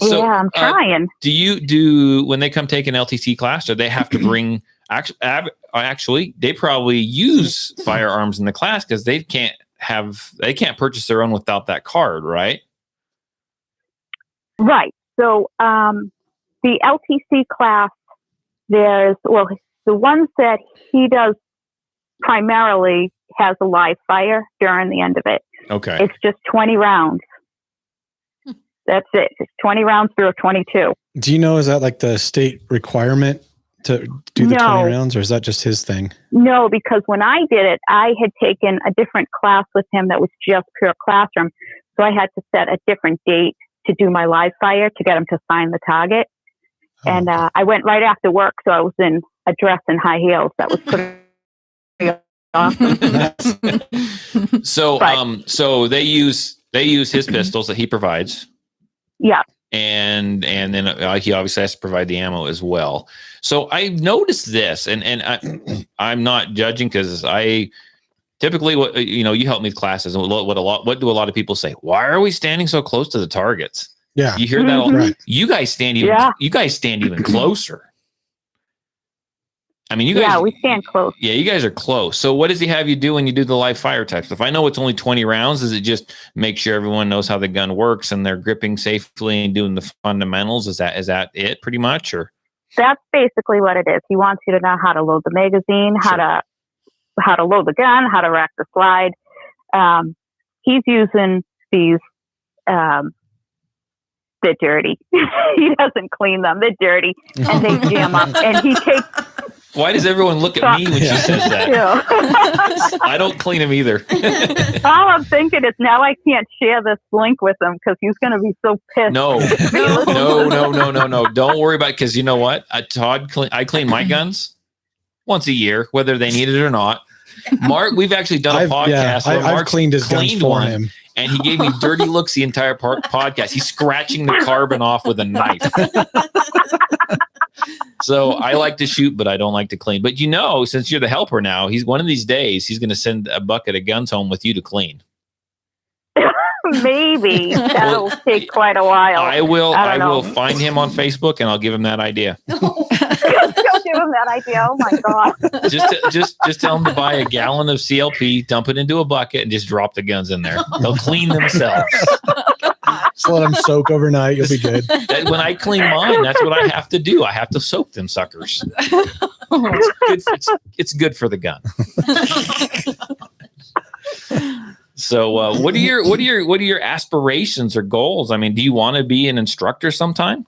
So, yeah, I'm trying. Do when they come take an LTC class, do they have to bring actually they probably use firearms in the class because they can't purchase their own without that card, right? Right. So the LTC class, the ones that he does primarily has a live fire during the end of it. Okay. It's just 20 rounds. That's it. It's 20 rounds through a 22. Do you know, is that like the state requirement to do the 20 rounds, or is that just his thing? No, because when I did it, I had taken a different class with him that was just pure classroom. So I had to set a different date to do my live fire to get him to sign the target. Oh. And I went right after work, so I was in a dress and high heels. That was pretty awesome. So they use his pistols that he provides. Yeah. And then he obviously has to provide the ammo as well. So I noticed this, and I'm not judging because I typically you help me with classes, and what do a lot of people say? Why are we standing so close to the targets? Yeah, you hear that? Mm-hmm. Right. You guys stand even closer. I mean, you guys. Yeah, we stand close. Yeah, you guys are close. So what does he have you do when you do the live fire type stuff? I know it's only 20 rounds. Does it just make sure everyone knows how the gun works and they're gripping safely and doing the fundamentals? Is that it pretty much? Or that's basically what it is. He wants you to know how to load the magazine, how to load the gun, how to rack the slide. He's using these. They're dirty. He doesn't clean them. They're dirty, and they jam up. And he takes Why does everyone look at me when she says that? Yeah. I don't clean them either. All I'm thinking is now I can't share this link with him because he's going to be so pissed. No. Don't worry about it, because you know what? I clean my guns once a year, whether they need it or not. Mark, we've actually done a podcast where I've Mark cleaned his guns for one, him. and he gave me dirty looks the entire podcast. He's scratching the carbon off with a knife. So I like to shoot, but I don't like to clean. But since you're the helper now, one of these days he's going to send a bucket of guns home with you to clean. Maybe that'll take quite a while. I will find him on Facebook and I'll give him that idea. Don't give him that idea. Oh my God. Just tell him to buy a gallon of CLP, dump it into a bucket, and just drop the guns in there. They'll clean themselves. Just let them soak overnight. You'll be good. When I clean mine, that's what I have to do. I have to soak them suckers. It's good for the gun. So, what are your aspirations or goals? I mean, do you want to be an instructor sometime?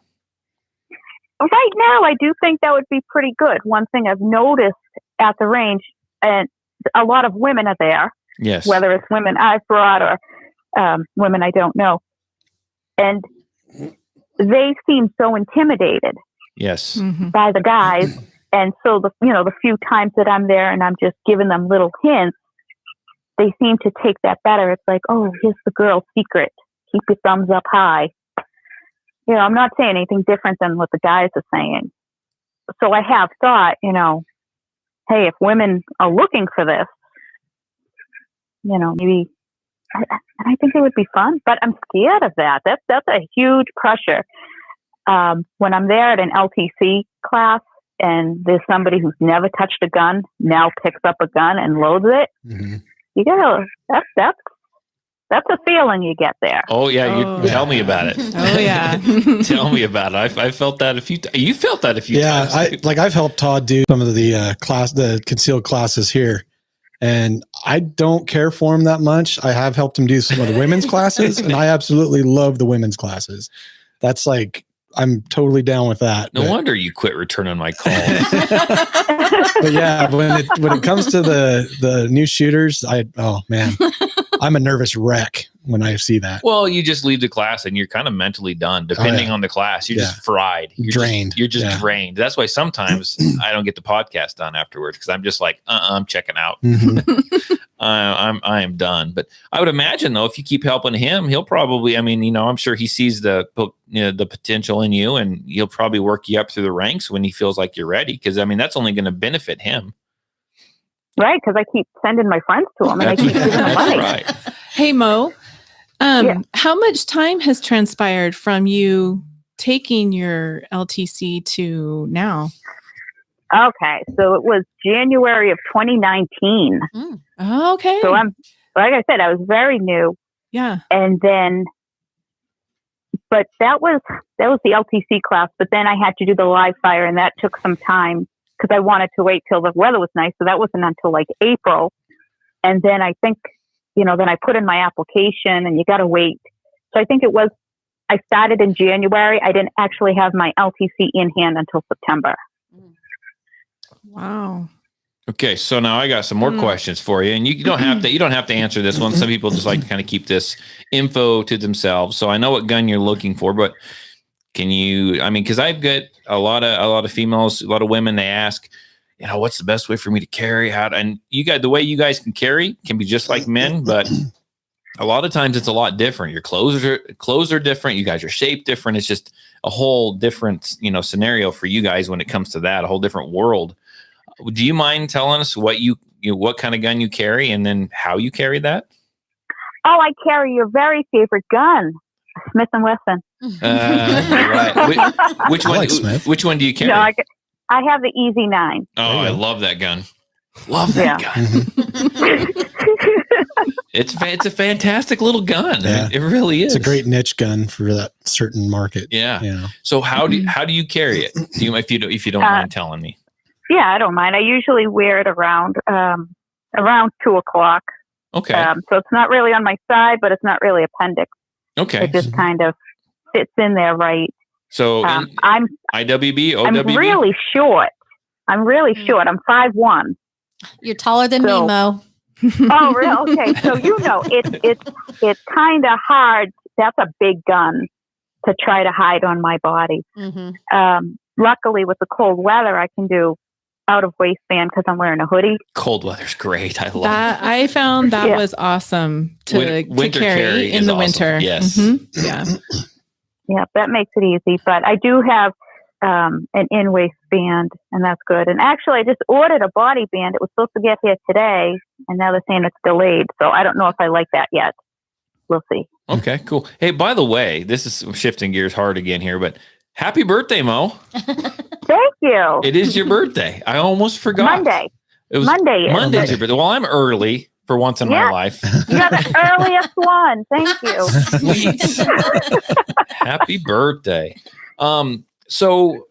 Right now, I do think that would be pretty good. One thing I've noticed at the range, and a lot of women are there. Yes. Whether it's women I've brought or women I don't know, and they seem so intimidated. Yes. By the guys, and so the few times that I'm there and I'm just giving them little hints, they seem to take that better. It's like, oh, here's the girl's secret. Keep your thumbs up high. I'm not saying anything different than what the guys are saying. So I have thought, hey, if women are looking for this, maybe, I think it would be fun, but I'm scared of that. That's a huge pressure. When I'm there at an LTC class and there's somebody who's never touched a gun, now picks up a gun and loads it, you gotta, that's a feeling you get there. Oh yeah, tell me about it. Oh yeah, tell me about it. I felt that a few. You felt that a few times. Yeah, I've helped Todd do some of the concealed classes here, and I don't care for him that much. I have helped him do some of the women's classes, and I absolutely love the women's classes. That's like, I'm totally down with that. No wonder you quit returning my calls. But yeah, when it comes to the new shooters, I'm a nervous wreck when I see that. Well, you just leave the class and you're kind of mentally done. Depending on the class, you're just fried. You're drained. You're just drained. That's why sometimes I don't get the podcast done afterwards, because I'm just like, I'm checking out. I am done. But I would imagine though, if you keep helping him, he'll probably, I'm sure he sees the potential in you, and he'll probably work you up through the ranks when he feels like you're ready. Because that's only going to benefit him. Right, because I keep sending my friends to him and I keep giving them money. Right. Hey, Mo, how much time has transpired from you taking your LTC to now? Okay, so it was January of 2019. Oh, okay. So like I said, I was very new. Yeah. And then, but that was the LTC class, but then I had to do the live fire, and that took some time, because I wanted to wait till the weather was nice. So that wasn't until like April. And then I think, then I put in my application, and you got to wait. So I think I started in January. I didn't actually have my LTC in hand until September. Wow. Okay. So now I got some more questions for you, and you don't have to answer this one. Some people just like to kind of keep this info to themselves. So I know what gun you're looking for, but can you, because I've got a lot of females, a lot of women, they ask, what's the best way for me to carry? And the way you guys can carry can be just like men, but a lot of times it's a lot different. Your clothes are different. You guys are shaped different. It's just a whole different, scenario for you guys when it comes to that, a whole different world. Do you mind telling us what what kind of gun you carry, and then how you carry that? Oh, I carry your very favorite gun, Smith & Wesson. Right. Which one do you carry? No, I have the Easy 9. Oh, I love that gun. Love that gun. It's a fantastic little gun. Yeah. It really is. It's a great niche gun for that certain market. Yeah. So how do you carry it? If you don't mind telling me? Yeah, I don't mind. I usually wear it around 2:00. Okay. So it's not really on my side, but it's not really appendix. Okay. It just kind of fits in there, right? So I'm IWB, OWB? I'm really short. I'm really short. I'm 5'1". You're taller than me, So- Mo. Oh, really? Okay. So, it's kind of hard. That's a big gun to try to hide on my body. Mm-hmm. Luckily, with the cold weather, I can do out of waistband because I'm wearing a hoodie. Cold weather's great. I love That I found that Yeah. was awesome to Winter carry carry in is the awesome. winter. Yes. Mhm. Yeah. Yeah, that makes it easy. But I do have an in waistband, and that's good. And actually, I just ordered a body band. It was supposed to get here today, and now they're saying it's delayed. So I don't know if I like that yet. We'll see. Okay, cool. Hey, by the way, this is shifting gears hard again here, but happy birthday, Mo. Thank you. It is your birthday. I almost forgot. Monday. It was Monday is Monday's it? your birthday. Well, I'm early for once in my Yeah. life. You're the earliest one. Thank you. Sweet. Happy birthday. So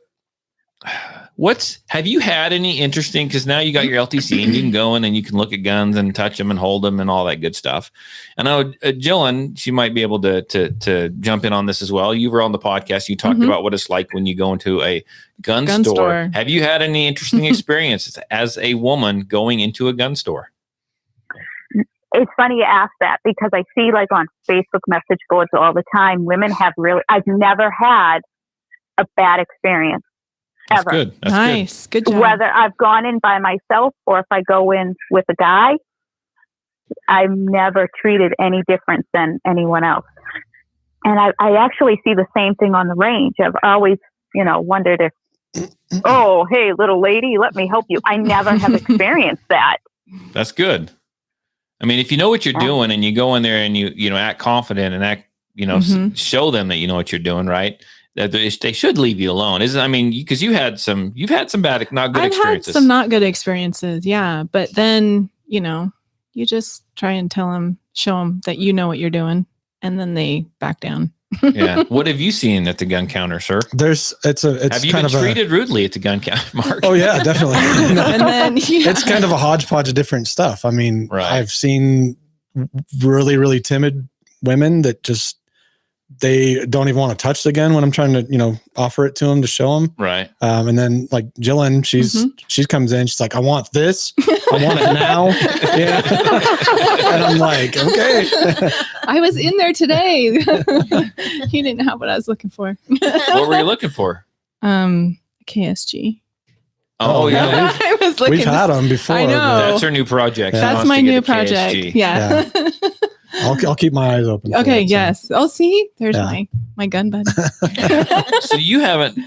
have you had any interesting, because now you got your LTC and you can go in and you can look at guns and touch them and hold them and all that good stuff. I know Jillian, she might be able to jump in on this as well. You were on the podcast. You talked about what it's like when you go into a gun store. Have you had any interesting experiences as a woman going into a gun store? It's funny you ask that because I see like on Facebook message boards all the time, women have I've never had a bad experience. That's Ever. good. That's Nice. Good job. Whether I've gone in by myself or if I go in with a guy, I've never treated any different than anyone else. And I actually see the same thing on the range. I've always, wondered if, oh, hey, little lady, let me help you. I never have experienced that. That's good. I mean, if you know what you're doing and you go in there and you act confident and act, show them that you know what you're doing, right? That they should leave you alone. Because you've had some bad, not good experiences. I've had some not good experiences. Yeah. But then, you just try and show them that you know what you're doing. And then they back down. Yeah. What have you seen at the gun counter, sir? Have you been treated rudely at the gun counter, Mark? Oh yeah, definitely. And then It's kind of a hodgepodge of different stuff. I mean, Right. I've seen really, really timid women that just, they don't even want to touch the gun when I'm trying to, offer it to them to show them. Right. And then like Jillian, she comes in, she's like, I want this. I want it now. Yeah. And I'm like, okay. I was in there today. He didn't have what I was looking for. What were you looking for? KSG. Oh yeah. I was looking. We've had them before. I know. That's her new project. She That's wants my to get new a project. KSG. Yeah. I'll keep my eyes open. Okay. For it, Yes. Oh, see, there's Yeah. my gun buddy. So you haven't,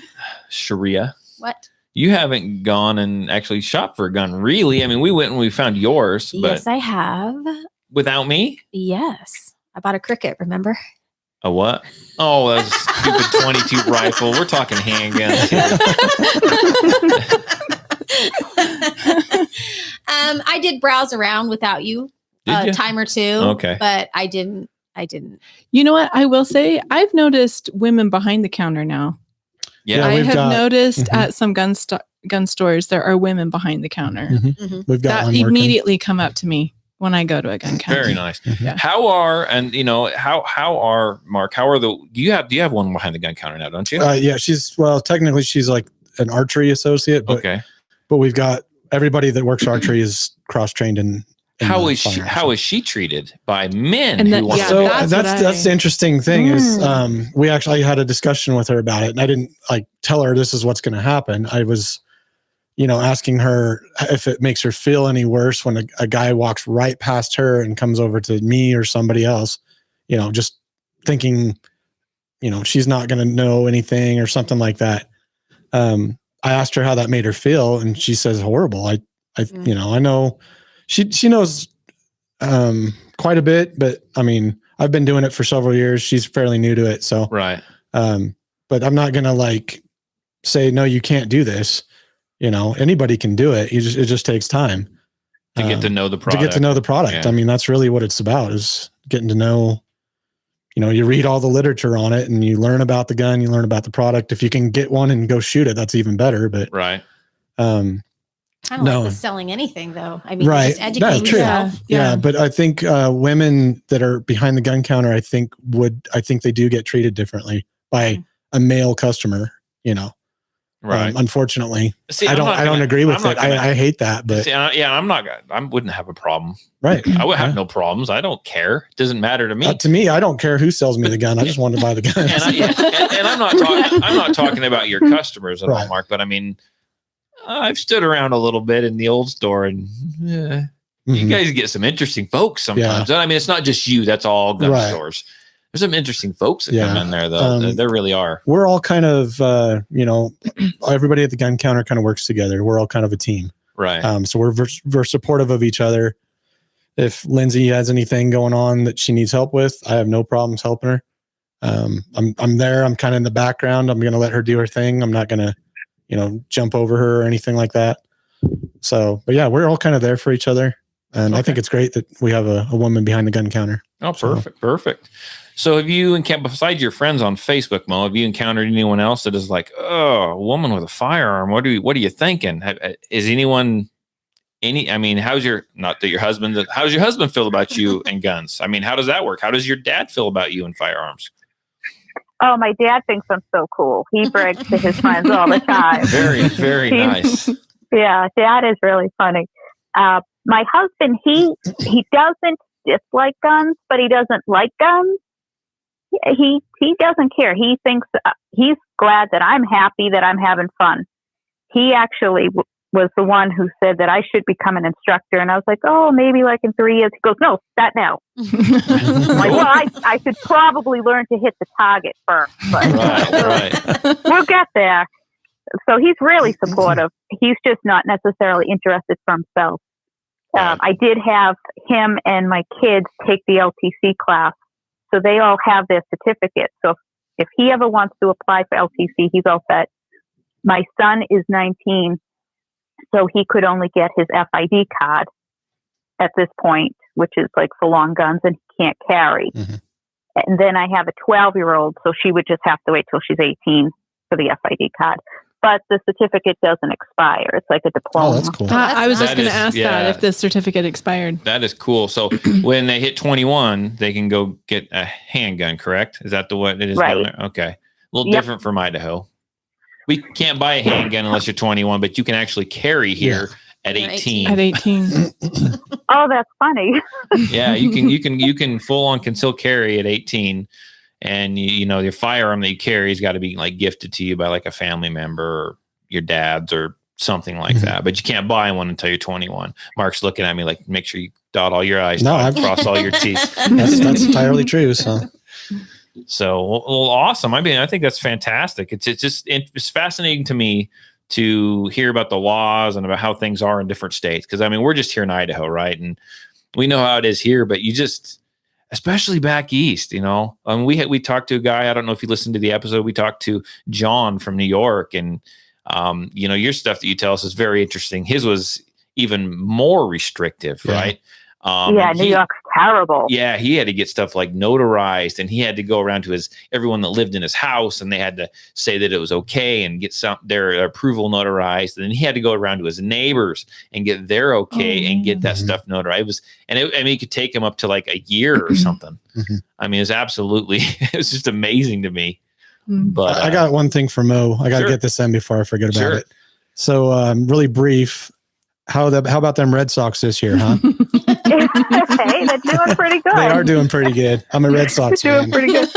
Sharia, What? you haven't gone and actually shot for a gun, really? I mean, we went and we found yours, but Yes, I have. without me? Yes. I bought a cricket, remember? A what? Oh, that was a stupid 22 rifle. We're talking handguns here. I did browse around without you Did a you? time or two. Okay. But I didn't. You know what? I will say I've noticed women behind the counter now. Yeah. I we've have got- noticed Mhm. at some gun stores there are women behind the counter. Mhm. We've got That one working. immediately come up to me when I go to a gun counter. Very nice. Yeah. How are Mark? How are do you have one behind the gun counter now, don't you? Yeah, technically she's like an archery associate, but Okay. but we've got everybody that works archery is cross trained in How the is she? firearms. How is she treated by men? And who then- want yeah, to So do that's that? what that's the interesting thing is we actually had a discussion with her about it, and I didn't like tell her this is what's going to happen. I was asking her if it makes her feel any worse when a guy walks right past her and comes over to me or somebody else, just thinking she's not going to know anything or something like that. I asked her how that made her feel, and she says horrible. I know she knows quite a bit, but I mean, I've been doing it for several years. She's fairly new to it. So, Right. but I'm not going to say, no, you can't do this. Anybody can do it. It just takes time To get to know the product. To get to know the product. Yeah. I mean, that's really what it's about, is getting to know, you read all the literature on it and you learn about the gun, you learn about the product. If you can get one and go shoot it, that's even better. But, Right. Kind of No. like with selling anything, though. I mean, Right. just educating That's true. yourself. yeah, but I think women that are behind the gun counter, I think they do get treated differently by a male customer, Right. Unfortunately, See, I don't agree with it. I hate that, but see, I wouldn't have a problem. Right. I would have no problems. I don't care. It doesn't matter to me. To me, I don't care who sells me the gun. I just want to buy the gun. and I'm not talking about your customers at all, Mark, but I mean, I've stood around a little bit in the old store, and you guys get some interesting folks sometimes. I mean, it's not just you. That's all gun stores. There's some interesting folks that come in there, though. There really are. We're all kind of, everybody at the gun counter kind of works together. We're all kind of a team. Right. So we're supportive of each other. If Lindsay has anything going on that she needs help with, I have no problems helping her. I'm there. I'm kind of in the background. I'm going to let her do her thing. I'm not going to, jump over her or anything like that. So, but yeah, we're all kind of there for each other. And I think it's great that we have a woman behind the gun counter. Oh, perfect. So have you, besides your friends on Facebook, Mo, have you encountered anyone else that is like, oh, a woman with a firearm? What are you thinking? Is anyone, how's your husband feel about you and guns? I mean, how does that work? How does your dad feel about you and firearms? Oh, my dad thinks I'm so cool. He brags to his friends all the time. Very, very nice. Yeah, Dad is really funny. My husband, he doesn't dislike guns, but he doesn't like guns. He doesn't care. He thinks he's glad that I'm happy, that I'm having fun. He actually was the one who said that I should become an instructor. And I was like, oh, maybe like in 3 years. He goes, no, start now. I'm like, well, I should probably learn to hit the target first. But right. We'll get there. So he's really supportive. He's just not necessarily interested for himself. I did have him and my kids take the LTC class. So they all have their certificate. So if he ever wants to apply for LTC, he's all set. My son is 19, so he could only get his FID card at this point, which is like for long guns, and he can't carry. And then I have a 12-year-old, so she would just have to wait till she's 18 for the FID card. But the certificate doesn't expire. It's like a diploma. Oh, that's cool. I was just going to ask that if the certificate expired. That is cool. So when they hit 21, they can go get a handgun, correct? Is that what it is down there? Okay. A little different from Idaho. We can't buy a handgun unless you're 21, but you can actually carry here at 18. At 18. Oh, that's funny. Yeah, you can full on conceal carry at 18. And your firearm that you carry has got to be like gifted to you by like a family member or your dad's or something like that. But you can't buy one until you're 21. Mark's looking at me like, make sure you dot all your I's, cross all your T's. That's entirely true. So awesome. I mean, I think that's fantastic. It's fascinating to me to hear about the laws and about how things are in different states. Because I mean, we're just here in Idaho, right? And we know how it is here, but especially back east, we talked to a guy. I don't know if you listened to the episode. We talked to John from New York, and your stuff that you tell us is very interesting. His was even more restrictive, right? New York's terrible. Yeah, he had to get stuff like notarized, and he had to go around to everyone that lived in his house, and they had to say that it was okay and get their approval notarized. And then he had to go around to his neighbors and get their okay and get that stuff notarized. It could take him up to like a year or something. I mean, it was just amazing to me. But I got one thing for Mo. I got to get this in before I forget about it. So really brief. How about them Red Sox this year, huh? Hey, they're doing pretty good. They are doing pretty good. I'm a Red Sox fan. Doing pretty good.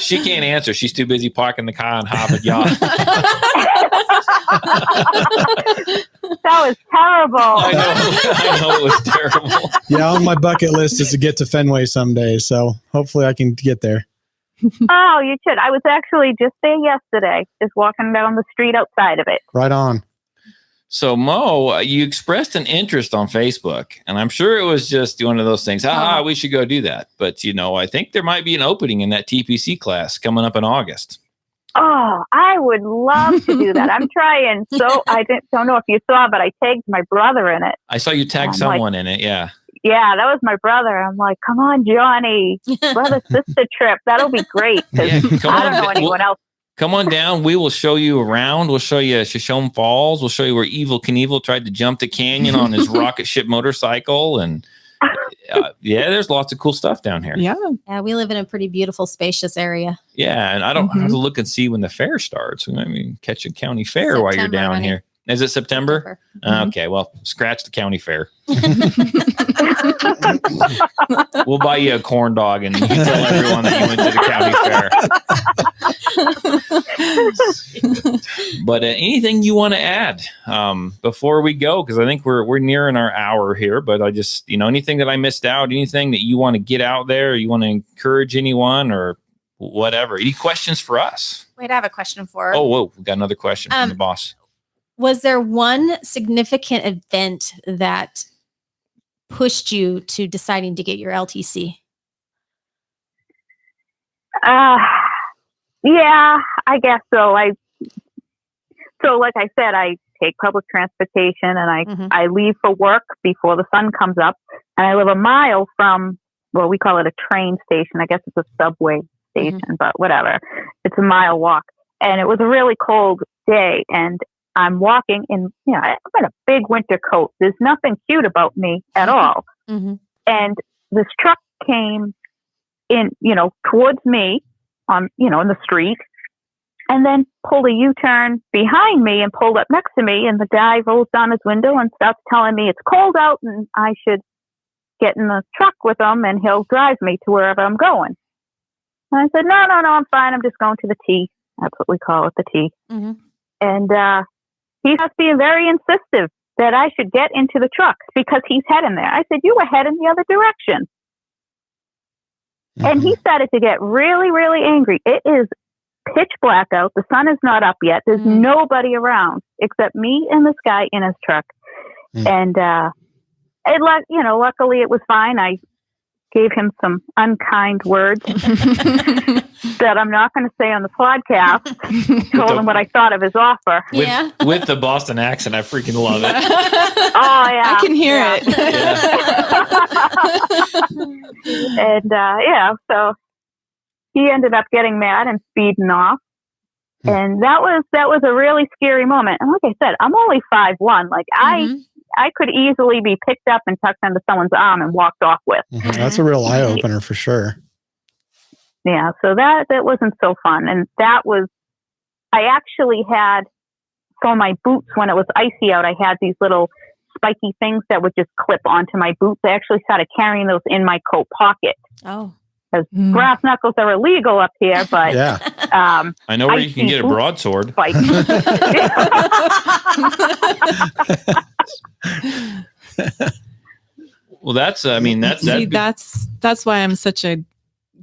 She can't answer. She's too busy parking the car on Harvard Yacht. That was terrible. I know it was terrible. Yeah, on my bucket list is to get to Fenway someday. So hopefully I can get there. Oh, you should. I was actually just there yesterday, just walking down the street outside of it. Right on. So, Mo, you expressed an interest on Facebook, and I'm sure it was just one of those things. We should go do that. But, I think there might be an opening in that TPC class coming up in August. Oh, I would love to do that. I'm trying. So I don't know if you saw, but I tagged my brother in it. I saw you tag someone in it. Yeah. Yeah, that was my brother. I'm like, come on, Johnny, brother sister trip. That'll be great. I don't know anyone else. Come on down. We will show you around. We'll show you Shoshone Falls. We'll show you where Evel Knievel tried to jump the canyon on his rocket ship motorcycle. And yeah, there's lots of cool stuff down here. Yeah. Yeah, we live in a pretty beautiful, spacious area. Yeah, and I don't have to look and see when the fair starts. I mean, catch a county fair while you're September, down honey. here. Is it September? Okay, well, scratch the county fair. We'll buy you a corn dog, and you can tell everyone that you went to the county fair. But anything you want to add before we go? Because I think we're nearing our hour here. But I just, anything that I missed out, anything that you want to get out there, you want to encourage anyone or whatever. Any questions for us? Wait, I have a question for. Oh, whoa, we got another question from the boss. Was there one significant event that pushed you to deciding to get your LTC? Yeah, I guess so. So like I said, I take public transportation and I leave for work before the sun comes up, and I live a mile from, well, we call it a train station. I guess it's a subway station, but whatever. It's a mile walk. And it was a really cold day, and I'm walking in, I'm in a big winter coat. There's nothing cute about me at all. And this truck came in, towards me on, in the street, and then pulled a U-turn behind me and pulled up next to me. And the guy rolls down his window and starts telling me it's cold out and I should get in the truck with him and he'll drive me to wherever I'm going. And I said, no, I'm fine. I'm just going to the T. That's what we call it, the T. And he was being very insistent that I should get into the truck because he's heading there. I said, you were heading the other direction. And he started to get really, really angry. It is pitch black out. The sun is not up yet. There's nobody around except me and this guy in his truck. And, luckily it was fine. I gave him some unkind words that I'm not going to say on the podcast. Told him what I thought of his offer. With the Boston accent, I freaking love it. Oh, yeah. I can hear it. And, so he ended up getting mad and speeding off. And that was a really scary moment. And like I said, I'm only 5'1". Like I could easily be picked up and tucked into someone's arm and walked off with. That's a real eye opener for sure. Yeah, so that wasn't so fun. And I actually had, for my boots, when it was icy out, I had these little spiky things that would just clip onto my boots. I actually started carrying those in my coat pocket. Oh. Because brass knuckles are illegal up here, but I know where you can get a broadsword. Well, that's why I'm such a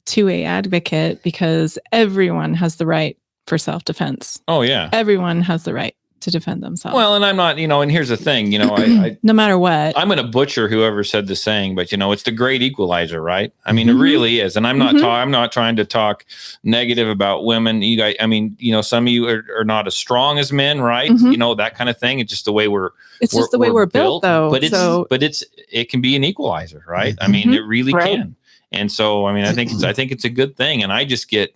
2A advocate, because everyone has the right for self-defense. Oh yeah. Everyone has the right to defend themselves. Well, and I'm not, and here's the thing, I no matter what, I'm going to butcher whoever said the saying, but it's the great equalizer, right? I mean, it really is. And I'm not, I'm not trying to talk negative about women. You guys, I mean, some of you are not as strong as men, right? That kind of thing. It's just the way we're built though. But it can be an equalizer, right? I mean, it really can. And so, I mean, I think it's a good thing. And you can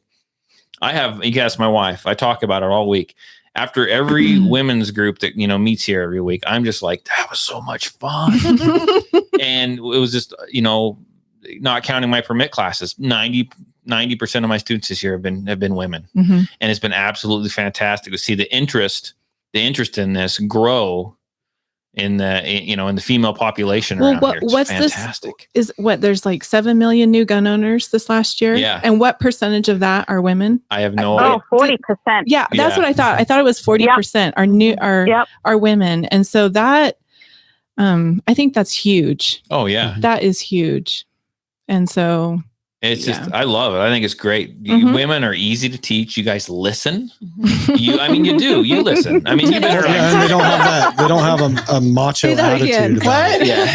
ask my wife, I talk about it all week. After every women's group that, meets here every week, I'm just like, that was so much fun. And it was just, not counting my permit classes, 90% of my students this year have been women. And it's been absolutely fantastic to see the interest in this grow in the female population around here. It's what's fantastic. There's like 7 million new gun owners this last year. Yeah. And what percentage of that are women? I have no idea. 40%. Yeah, that's what I thought. I thought it was 40% are women. And so that, I think that's huge. Oh yeah. That is huge. And so it's just, I love it. I think it's great. Women are easy to teach. You guys listen. You do. You listen. I mean, you've been around. Yeah, they don't have that. They don't have a macho attitude. What? Yeah.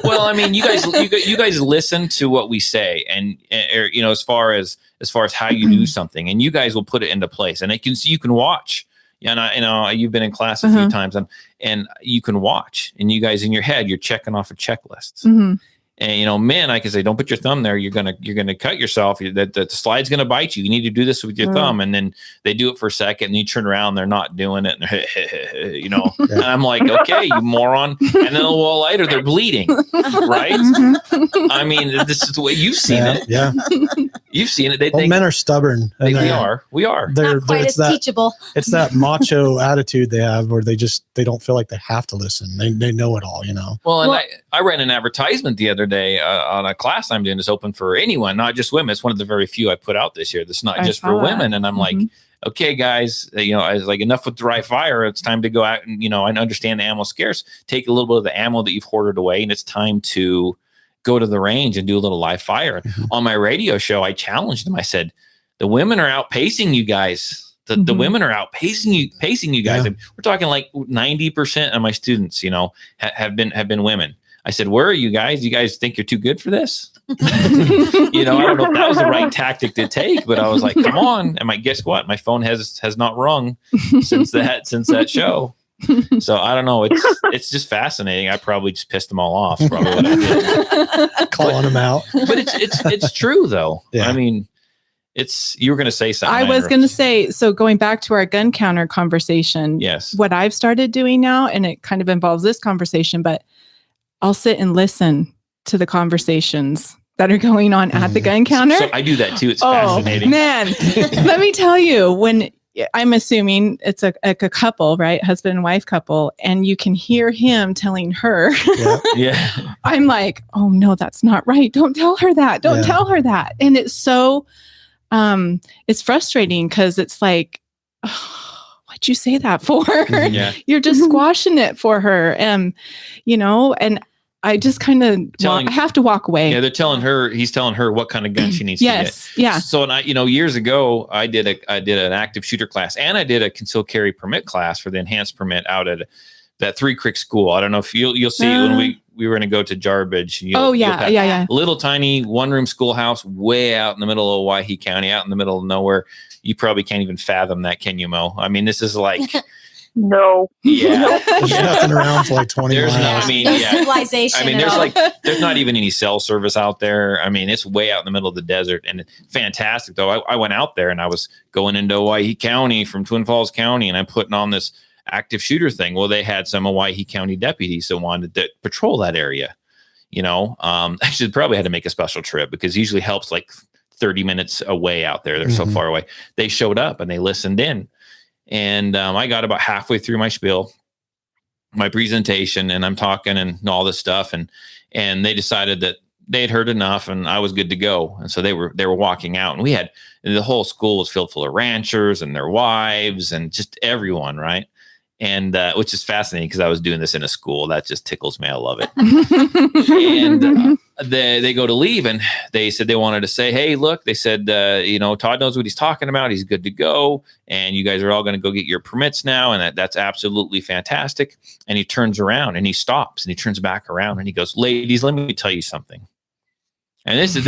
Well, I mean, you guys listen to what we say, and as far as how you do something, and you guys will put it into place, and you can watch. Yeah, and you've been in class a few times, and you can watch, and you guys in your head, you're checking off a checklist. And men, I can say, don't put your thumb there. You're gonna cut yourself. The slide's gonna bite you. You need to do this with your thumb. And then they do it for a second, and you turn around, they're not doing it. And and I'm like, okay, you moron. And then a while later, they're bleeding, right? I mean, this is the way you've seen it. Yeah, you've seen it. They think men are stubborn. we are. Not quite as teachable. It's that macho attitude they have, where they don't feel like they have to listen. They know it all. Well, and I ran an advertisement the other day on a class I'm doing. It's open for anyone, not just women. It's one of the very few I put out this year that's not just for women. And I'm like, okay, guys, I was like, enough with dry fire. It's time to go out and, I understand the ammo's scarce. Take a little bit of the ammo that you've hoarded away, and it's time to go to the range and do a little live fire. On my radio show, I challenged them. I said, the women are outpacing you guys. The women are outpacing you guys. Yeah. We're talking like 90% of my students, have been women. I said, where are you guys? You guys think you're too good for this? I don't know if that was the right tactic to take, but I was like, come on. And guess what? My phone has not rung since that show. So I don't know. It's just fascinating. I probably just pissed them all off. Probably what I did. Calling them out. But it's true though. Yeah. I mean, you were going to say something. I was going to say, so going back to our gun counter conversation. Yes. What I've started doing now, and it kind of involves this conversation, but I'll sit and listen to the conversations that are going on at the gun counter. So I do that too. It's fascinating. Man, let me tell you, when I'm assuming it's a couple, right? Husband and wife couple. And you can hear him telling her, yeah. I'm like, oh no, that's not right. Don't tell her that. Don't tell her that. And it's so, it's frustrating because it's like, what'd you say that for? Yeah. You're just squashing it for her. And I just kind of I have to walk away. Yeah, he's telling her what kind of gun she needs to get. Yeah. So, and years ago, I did an active shooter class, and I did a concealed carry permit class for the enhanced permit out at that Three Creek school. I don't know if you'll see when we were going to go to Jarbidge. Yeah. Little tiny 1-room schoolhouse way out in the middle of Owyhee County, out in the middle of nowhere. You probably can't even fathom that, can you, Mo? I mean, this is like... No. Yeah. There's nothing around for like 20 miles. No civilization. I mean, there's not even any cell service out there. I mean, it's way out in the middle of the desert, and fantastic though. I went out there and I was going into Owyhee County from Twin Falls County, and I'm putting on this active shooter thing. Well, they had some Owyhee County deputies that wanted to patrol that area. I should probably had to make a special trip because usually helps like 30 minutes away out there. They're so far away. They showed up and they listened in. And I got about halfway through my spiel, my presentation, and I'm talking and all this stuff. And they decided that they had heard enough and I was good to go. And so they were walking out, and the whole school was filled full of ranchers and their wives and just everyone. Right. And which is fascinating because I was doing this in a school. That just tickles me. I love it. And they go to leave, and they said they wanted to say, hey, look, they said, Todd knows what he's talking about. He's good to go. And you guys are all going to go get your permits now. And that's absolutely fantastic. And he turns around and he stops and he turns back around and he goes, ladies, let me tell you something. And this is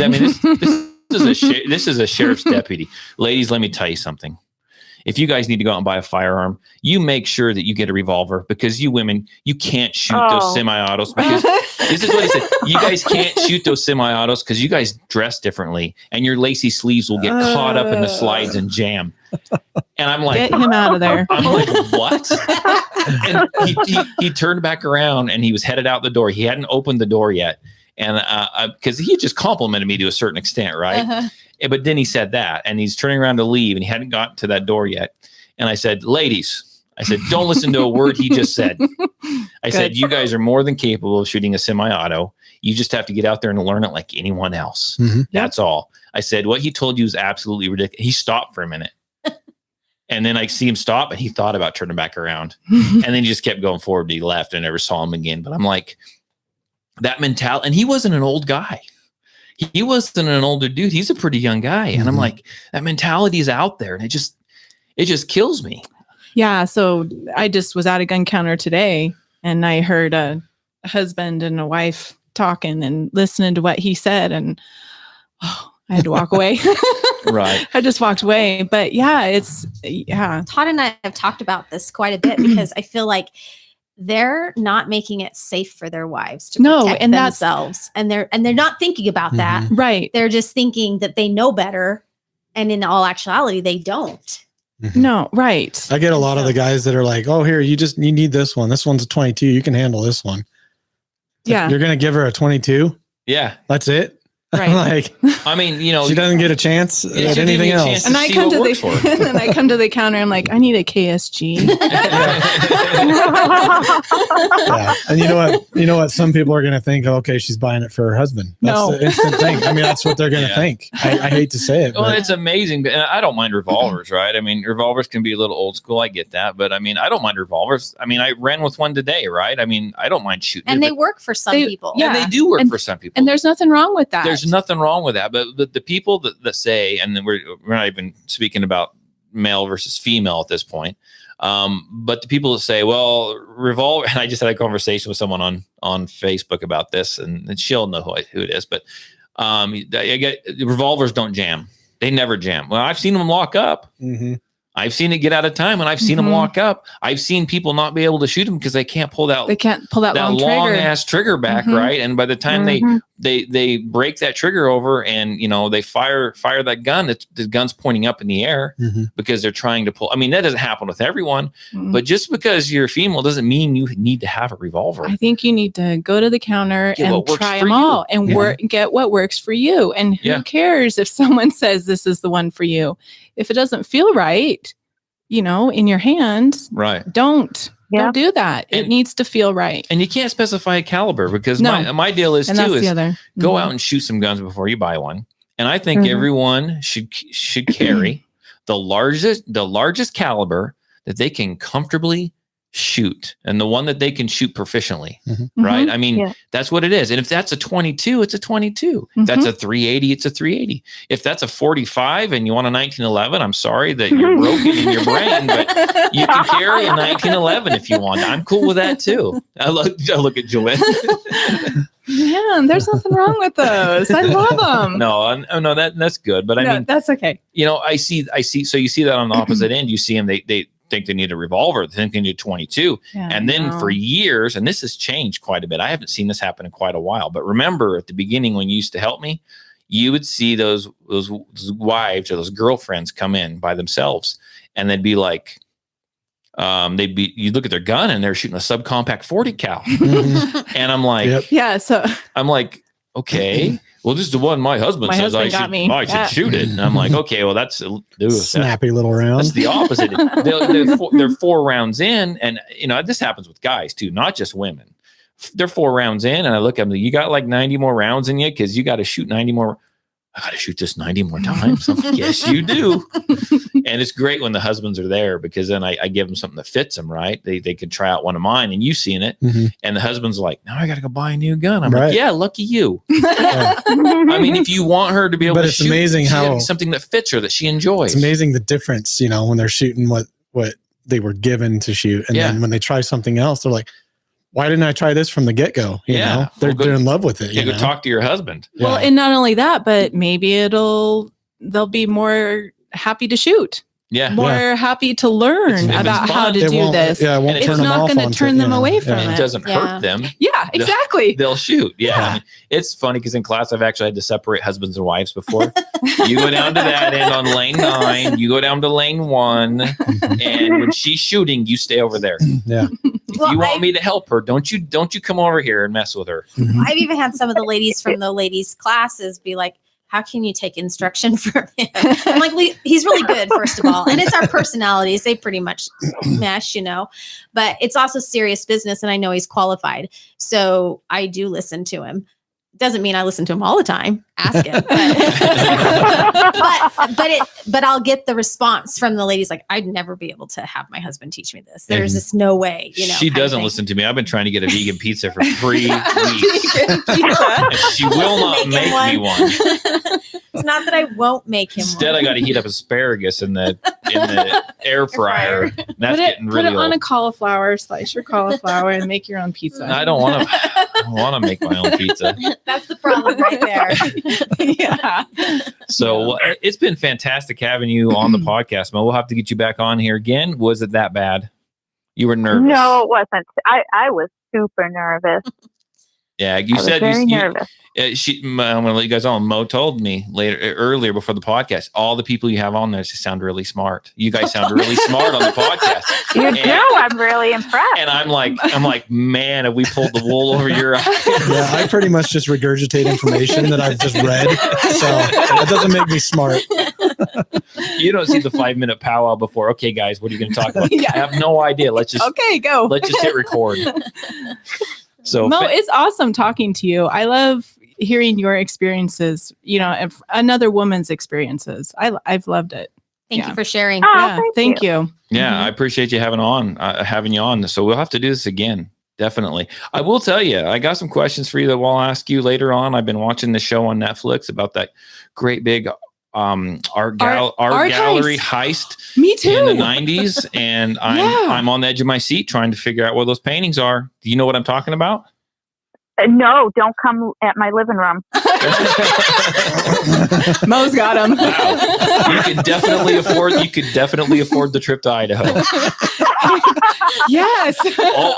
a sheriff's deputy. Ladies, let me tell you something. If you guys need to go out and buy a firearm, you make sure that you get a revolver, because you women, you can't shoot those semi-autos, because this is what he said. You guys can't shoot those semi-autos because you guys dress differently and your lacy sleeves will get caught up in the slides and jam. And I'm like, get him out of there. I'm like, what? And he turned back around and he was headed out the door. He hadn't opened the door yet. And because he just complimented me to a certain extent, right? Uh-huh. But then he said that, and he's turning around to leave, and he hadn't gotten to that door yet. And I said, ladies, don't listen to a word he just said. I said, you guys are more than capable of shooting a semi-auto. You just have to get out there and learn it like anyone else. Mm-hmm. That's all. I said, what he told you is absolutely ridiculous. He stopped for a minute. And then I see him stop, and he thought about turning back around. And then he just kept going forward, and he left. I never saw him again. But I'm like, that mentality, and he wasn't an old guy. He wasn't an older dude. He's a pretty young guy. And I'm like, that mentality is out there, and it just kills me. Yeah. So I just was at a gun counter today, and I heard a husband and a wife talking and listening to what he said. And I had to walk away. Right. I just walked away. But yeah, Todd and I have talked about this quite a bit because I feel like they're not making it safe for their wives to No, protect and that's- themselves. And they're not thinking about that. Right. They're just thinking that they know better. And in all actuality, they don't. No, right. I get a lot of the guys that are like, oh, here, you need this one. This one's a 22. You can handle this one. Yeah. You're going to give her a 22. Yeah. That's it. Right. Like, I mean, you know, she doesn't get a chance Yeah, at she didn't anything get a else. chance And to I see come what to works for her. and then I come to the counter. I'm like, I need a KSG. Yeah. And you know what? Some people are going to think, okay, she's buying it for her husband. That's No. the instant thing. I mean, that's what they're going to Yeah. think. I hate to say it. Well, But it's amazing, and I don't mind revolvers, right? I mean, revolvers can be a little old school. I get that, but I mean, I don't mind revolvers. I mean, I ran with one today, right? I mean, I don't mind shooting. And it, they work for some They- people. yeah. and they do work And- for some people. And there's nothing wrong with that. There's nothing wrong with that, but the people that say, and then we're not even speaking about male versus female at this point. But the people that say, well, revolver, and I just had a conversation with someone on Facebook about this, and she'll know who it is, but I get revolvers don't jam. They never jam. Well, I've seen them lock up. Mhm. I've seen it get out of time, and I've seen them Mhm. lock up. I've seen people not be able to shoot them because they can't pull They can't pull that, that long long trigger. ass trigger back, Mhm. right? And by the time Mhm. they break that trigger over, and they fire that gun, the gun's pointing up in the air Mhm. because they're trying to pull. I mean, that doesn't happen with everyone, Mhm. but just because you're female doesn't mean you need to have a revolver. I think you need to go to the counter Get and what works try for them you. all and Yeah. get what works for you. And who Yeah. cares if someone says this is the one for you? If it doesn't feel right, in your hand, Right. don't Yeah. do that. It And- needs to feel right. And you can't specify a caliber because No. my deal is And too that's is the other. go Mhm. out and shoot some guns before you buy one. And I think Mhm. everyone should carry the largest caliber that they can comfortably shoot, and the one that they can shoot proficiently. Right. Mhm. I mean, Yeah. that's what it is. And if that's a 22, it's a 22. If Mm-hmm. that's a 380, it's a 380. If that's a 45 and you want a 1911, I'm sorry that you're broken in your brain, but you can carry a 1911 if you want. I'm cool with that too. I look at Joanne. Man, there's nothing wrong with those. I love them. No, that's good. But I mean, that's okay. I see. So you see that on the opposite end. You see them. They think they need a revolver. They think they need a 22. Yeah, And then no. for years, and this has changed quite a bit. I haven't seen this happen in quite a while. But remember, at the beginning when you used to help me, you would see those wives or those girlfriends come in by themselves, and they'd be like, you look at their gun and they're shooting a subcompact 40 cal, Mhm. and I'm like, Yep. Yeah. So I'm like, okay. Well, this is the one my husband My says husband got me. I Yeah. should shoot it. And I'm like, okay, well, that's Snappy little round. that's the opposite. They're 4 rounds in, and this happens with guys too, not just women. They're 4 rounds in, and I look at them. You got like 90 more rounds in you because you got to shoot 90 more. I got to shoot this 90 more times. I'm like, yes, you do. And it's great when the husbands are there because then I give them something that fits them, right? They could try out one of mine, and you've seen it. Mhm. And the husband's like, now I got to go buy a new gun. I'm like, Right. yeah, lucky you. Yeah. I mean, if you want her to be able But to it's shoot, amazing she's how- gotta be something that fits her, that she enjoys. It's amazing the difference, when they're shooting what they were given to shoot. And Yeah. then when they try something else, they're like, why didn't I try this from the get-go? You Yeah. know, they're, Well, go- they're in love with it. Yeah, You go know? talk to your husband. well, Yeah. and not only that, but maybe they'll be more happy to shoot, Yeah. more happy to learn If it's about how fun, to It do won't- this. Yeah, it won't And turn it's them not off going to onto- turn them yeah, away from And it it. doesn't Yeah. hurt them. Yeah, exactly. They'll shoot. Yeah. Yeah. I mean, it's funny because in class I've actually had to separate husbands and wives before. You go down to that end on lane 9, you go down to lane 1, and when she's shooting, you stay over there. Yeah. If Well, you want I've- me to help her, don't you come over here and mess with her. I've even had some of the ladies from the ladies' classes be like, how can you take instruction from him? I'm like, he's really good, first of all. And it's our personalities. They pretty much mesh, but it's also serious business. And I know he's qualified. So I do listen to him. Doesn't mean I listen to him all the time. Ask him. But I'll get the response from the ladies like, I'd never be able to have my husband teach me this. There's just no way, She kind of doesn't thing. listen to me. I've been trying to get a vegan pizza for 3 weeks. Vegan pizza. And she will not Make him make me one. It's not that I won't make him Instead, one. I got to heat up asparagus in the air fryer. And that's Put getting it really on old. a cauliflower, slice your cauliflower, and make your own pizza. I don't want to make my own pizza. That's the problem right there. Yeah. So it's been fantastic having you on the podcast, Mo. We'll have to get you back on here again. Was it that bad? You were nervous. No, it wasn't. I was super nervous. Yeah, you I said was very you, nervous. I'm going to let you guys on. Mo told me earlier before the podcast, all the people you have on there just sound really smart. You guys sound really smart on the podcast. You do. I'm really impressed. And I'm like, man, have we pulled the wool over your eyes? Yeah, I pretty much just regurgitate information that I've just read. So that doesn't make me smart. You don't see the 5-minute powwow before. Okay, guys, what are you going to talk about? Yeah. I have no idea. Let's just go. Let's just hit record. So Mo, it's awesome talking to you. I love hearing your experiences, another woman's experiences. I've loved it. Thank you for sharing. Oh, thank you. Yeah, I appreciate you having you on. So we'll have to do this again. Definitely. I will tell you, I got some questions for you that I'll ask you later on. I've been watching the show on Netflix about that great big art gallery heist. Me too. In the 90s, and I'm on the edge of my seat trying to figure out where those paintings are. Do you know what I'm talking about? No, don't come at my living room. Mo's got them. Wow. You could definitely afford the trip to Idaho. Yes.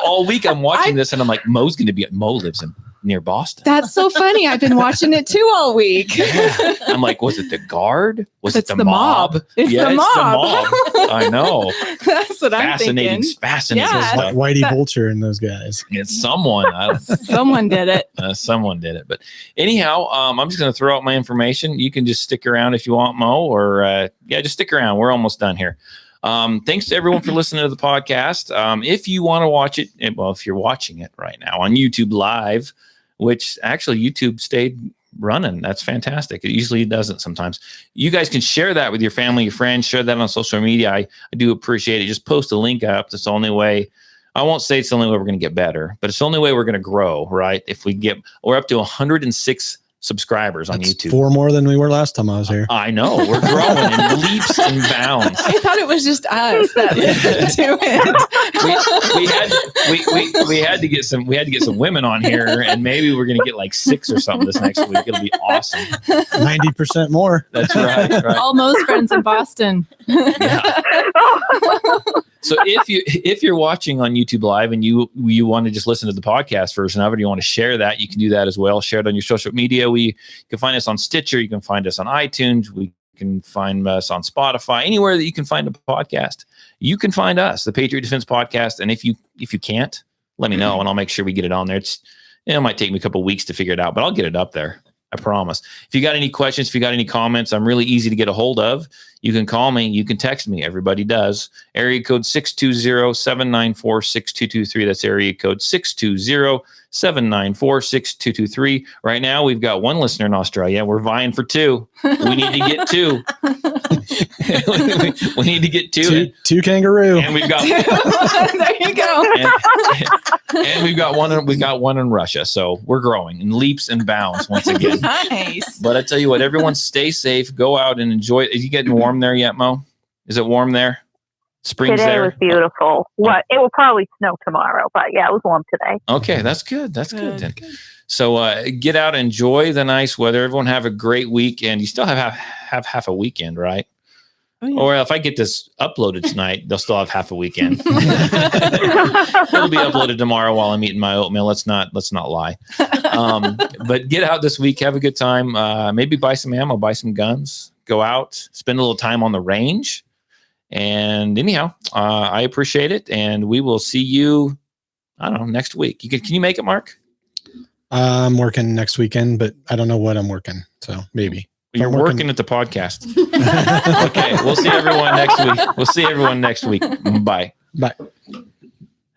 All week I'm watching this, and I'm like, Mo lives near Boston. That's so funny. I've been watching it too all week. Yeah. I'm like, was it the guard? Was It's it the mob? It's the mob. I know. That's what I'm thinking. Fascinating Yeah. stuff. Whitey Vulture and those guys. It's someone. Someone did it. Someone did it. But anyhow, I'm just going to throw out my information. You can just stick around if you want, Mo, or just stick around. We're almost done here. Thanks to everyone for listening to the podcast. If you want to watch it, if you're watching it right now on YouTube Live, which actually YouTube stayed running. That's fantastic. It usually doesn't sometimes. You guys can share that with your family, your friends, share that on social media. I do appreciate it. Just post a link up. That's the only way. I won't say it's the only way we're going to get better, but it's the only way we're going to grow, right? If we're up to 106 subscribers on YouTube. 4 more than we were last time I was here. I know. We're growing in leaps and bounds. I thought it was just us that listened to it. We had to get some women on here, and maybe we're gonna get like 6 or something this next week. It'll be awesome. 90% more. That's right. All Mo's friends in Boston. Yeah. So if you're watching on YouTube Live and you want to just listen to the podcast version of it, you want to share that, you can do that as well. Share it on your social media. You can find us on Stitcher. You can find us on iTunes. We can find us on Spotify. Anywhere that you can find a podcast, you can find us, the Patriot Defense Podcast. And if you can't, let me know and I'll make sure we get it on there. It might take me a couple of weeks to figure it out, but I'll get it up there. I promise. If you got any questions, if you got any comments, I'm really easy to get a hold of. You can call me. You can text me. Everybody does. Area code 620-794-6223. That's area code 620-794-6223. Right now, we've got 1 listener in Australia. We're vying for 2. We need to get 2. we need to get 2. Two kangaroo. And we've got there you go. and we've got one. We've got one in Russia. So we're growing in leaps and bounds once again. Nice. But I tell you what, everyone stay safe. Go out and enjoy it. Is you getting warm there yet, Mo? Is it warm there? Spring's Today there? was beautiful. What? It will probably snow tomorrow, but yeah, it was warm today. Okay, that's good. That's good then. So get out, enjoy the nice weather. Everyone have a great weekend. You still have half a weekend, right? Oh, yeah. Or if I get this uploaded tonight, they'll still have half a weekend. It'll be uploaded tomorrow while I'm eating my oatmeal. Let's not lie. But get out this week, have a good time. Maybe buy some ammo, buy some guns, go out, spend a little time on the range. And anyhow, I appreciate it, and we will see you. I don't know, next week. Can you make it, Mark? I'm working next weekend, but I don't know what I'm working. So maybe. You're working at the podcast. Okay, we'll see everyone next week. Bye. Bye.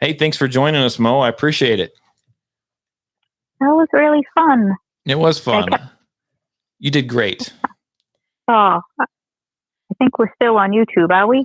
Hey, thanks for joining us, Mo. I appreciate it. That was really fun. It was fun. You did great. Oh, I think we're still on YouTube, are we?